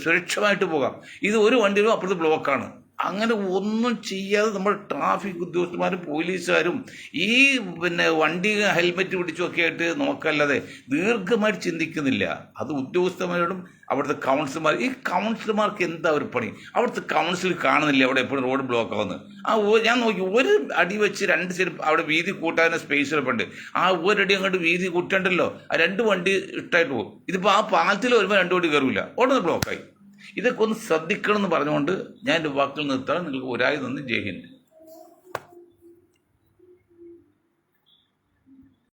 സുരക്ഷമായിട്ട് പോകാം. ഇത് 1 വണ്ടിയിലും അപ്പുറത്ത് ബ്ലോക്കാണ്. അങ്ങനെ ഒന്നും ചെയ്യാതെ നമ്മൾ ട്രാഫിക് ഉദ്യോഗസ്ഥന്മാരും പോലീസുകാരും ഈ വണ്ടി ഹെൽമെറ്റ് പിടിച്ചൊക്കെ ആയിട്ട് നോക്കല്ലാതെ ദീർഘമായിട്ട് ചിന്തിക്കുന്നില്ല. അത് ഉദ്യോഗസ്ഥന്മാരോടും അവിടുത്തെ കൗൺസിലർമാർ, ഈ കൗൺസിലർമാർക്ക് എന്താ ഒരു പണി? അവിടുത്തെ കൗൺസിൽ കാണുന്നില്ല അവിടെ എപ്പോഴും റോഡ് ബ്ലോക്ക് ആവുന്നത്. ഞാൻ നോക്കി ഒരു അടി വെച്ച് 2 സൈഡ് അവിടെ വീതി കൂട്ടാൻ സ്പേസ് കിടപ്പുണ്ട്. ആ ഒരടി അങ്ങോട്ട് വീതി കൂട്ടണ്ടല്ലോ, ആ 2 വണ്ടി ഇട്ടായിട്ട് പോകും. ഇതിപ്പോൾ ആ പാലത്തിൽ വരുമ്പോൾ 2 വണ്ടി കയറില്ല, ഉടനെ ബ്ലോക്കായി. ഇതൊക്കെ ഒന്ന് ശ്രദ്ധിക്കണം എന്ന് പറഞ്ഞുകൊണ്ട് ഞാൻ എൻ്റെ വാക്കുകൾ നിർത്താൻ. നിങ്ങൾക്ക് ഒരായി നന്ദി. ജയ് ഹിന്ദ്.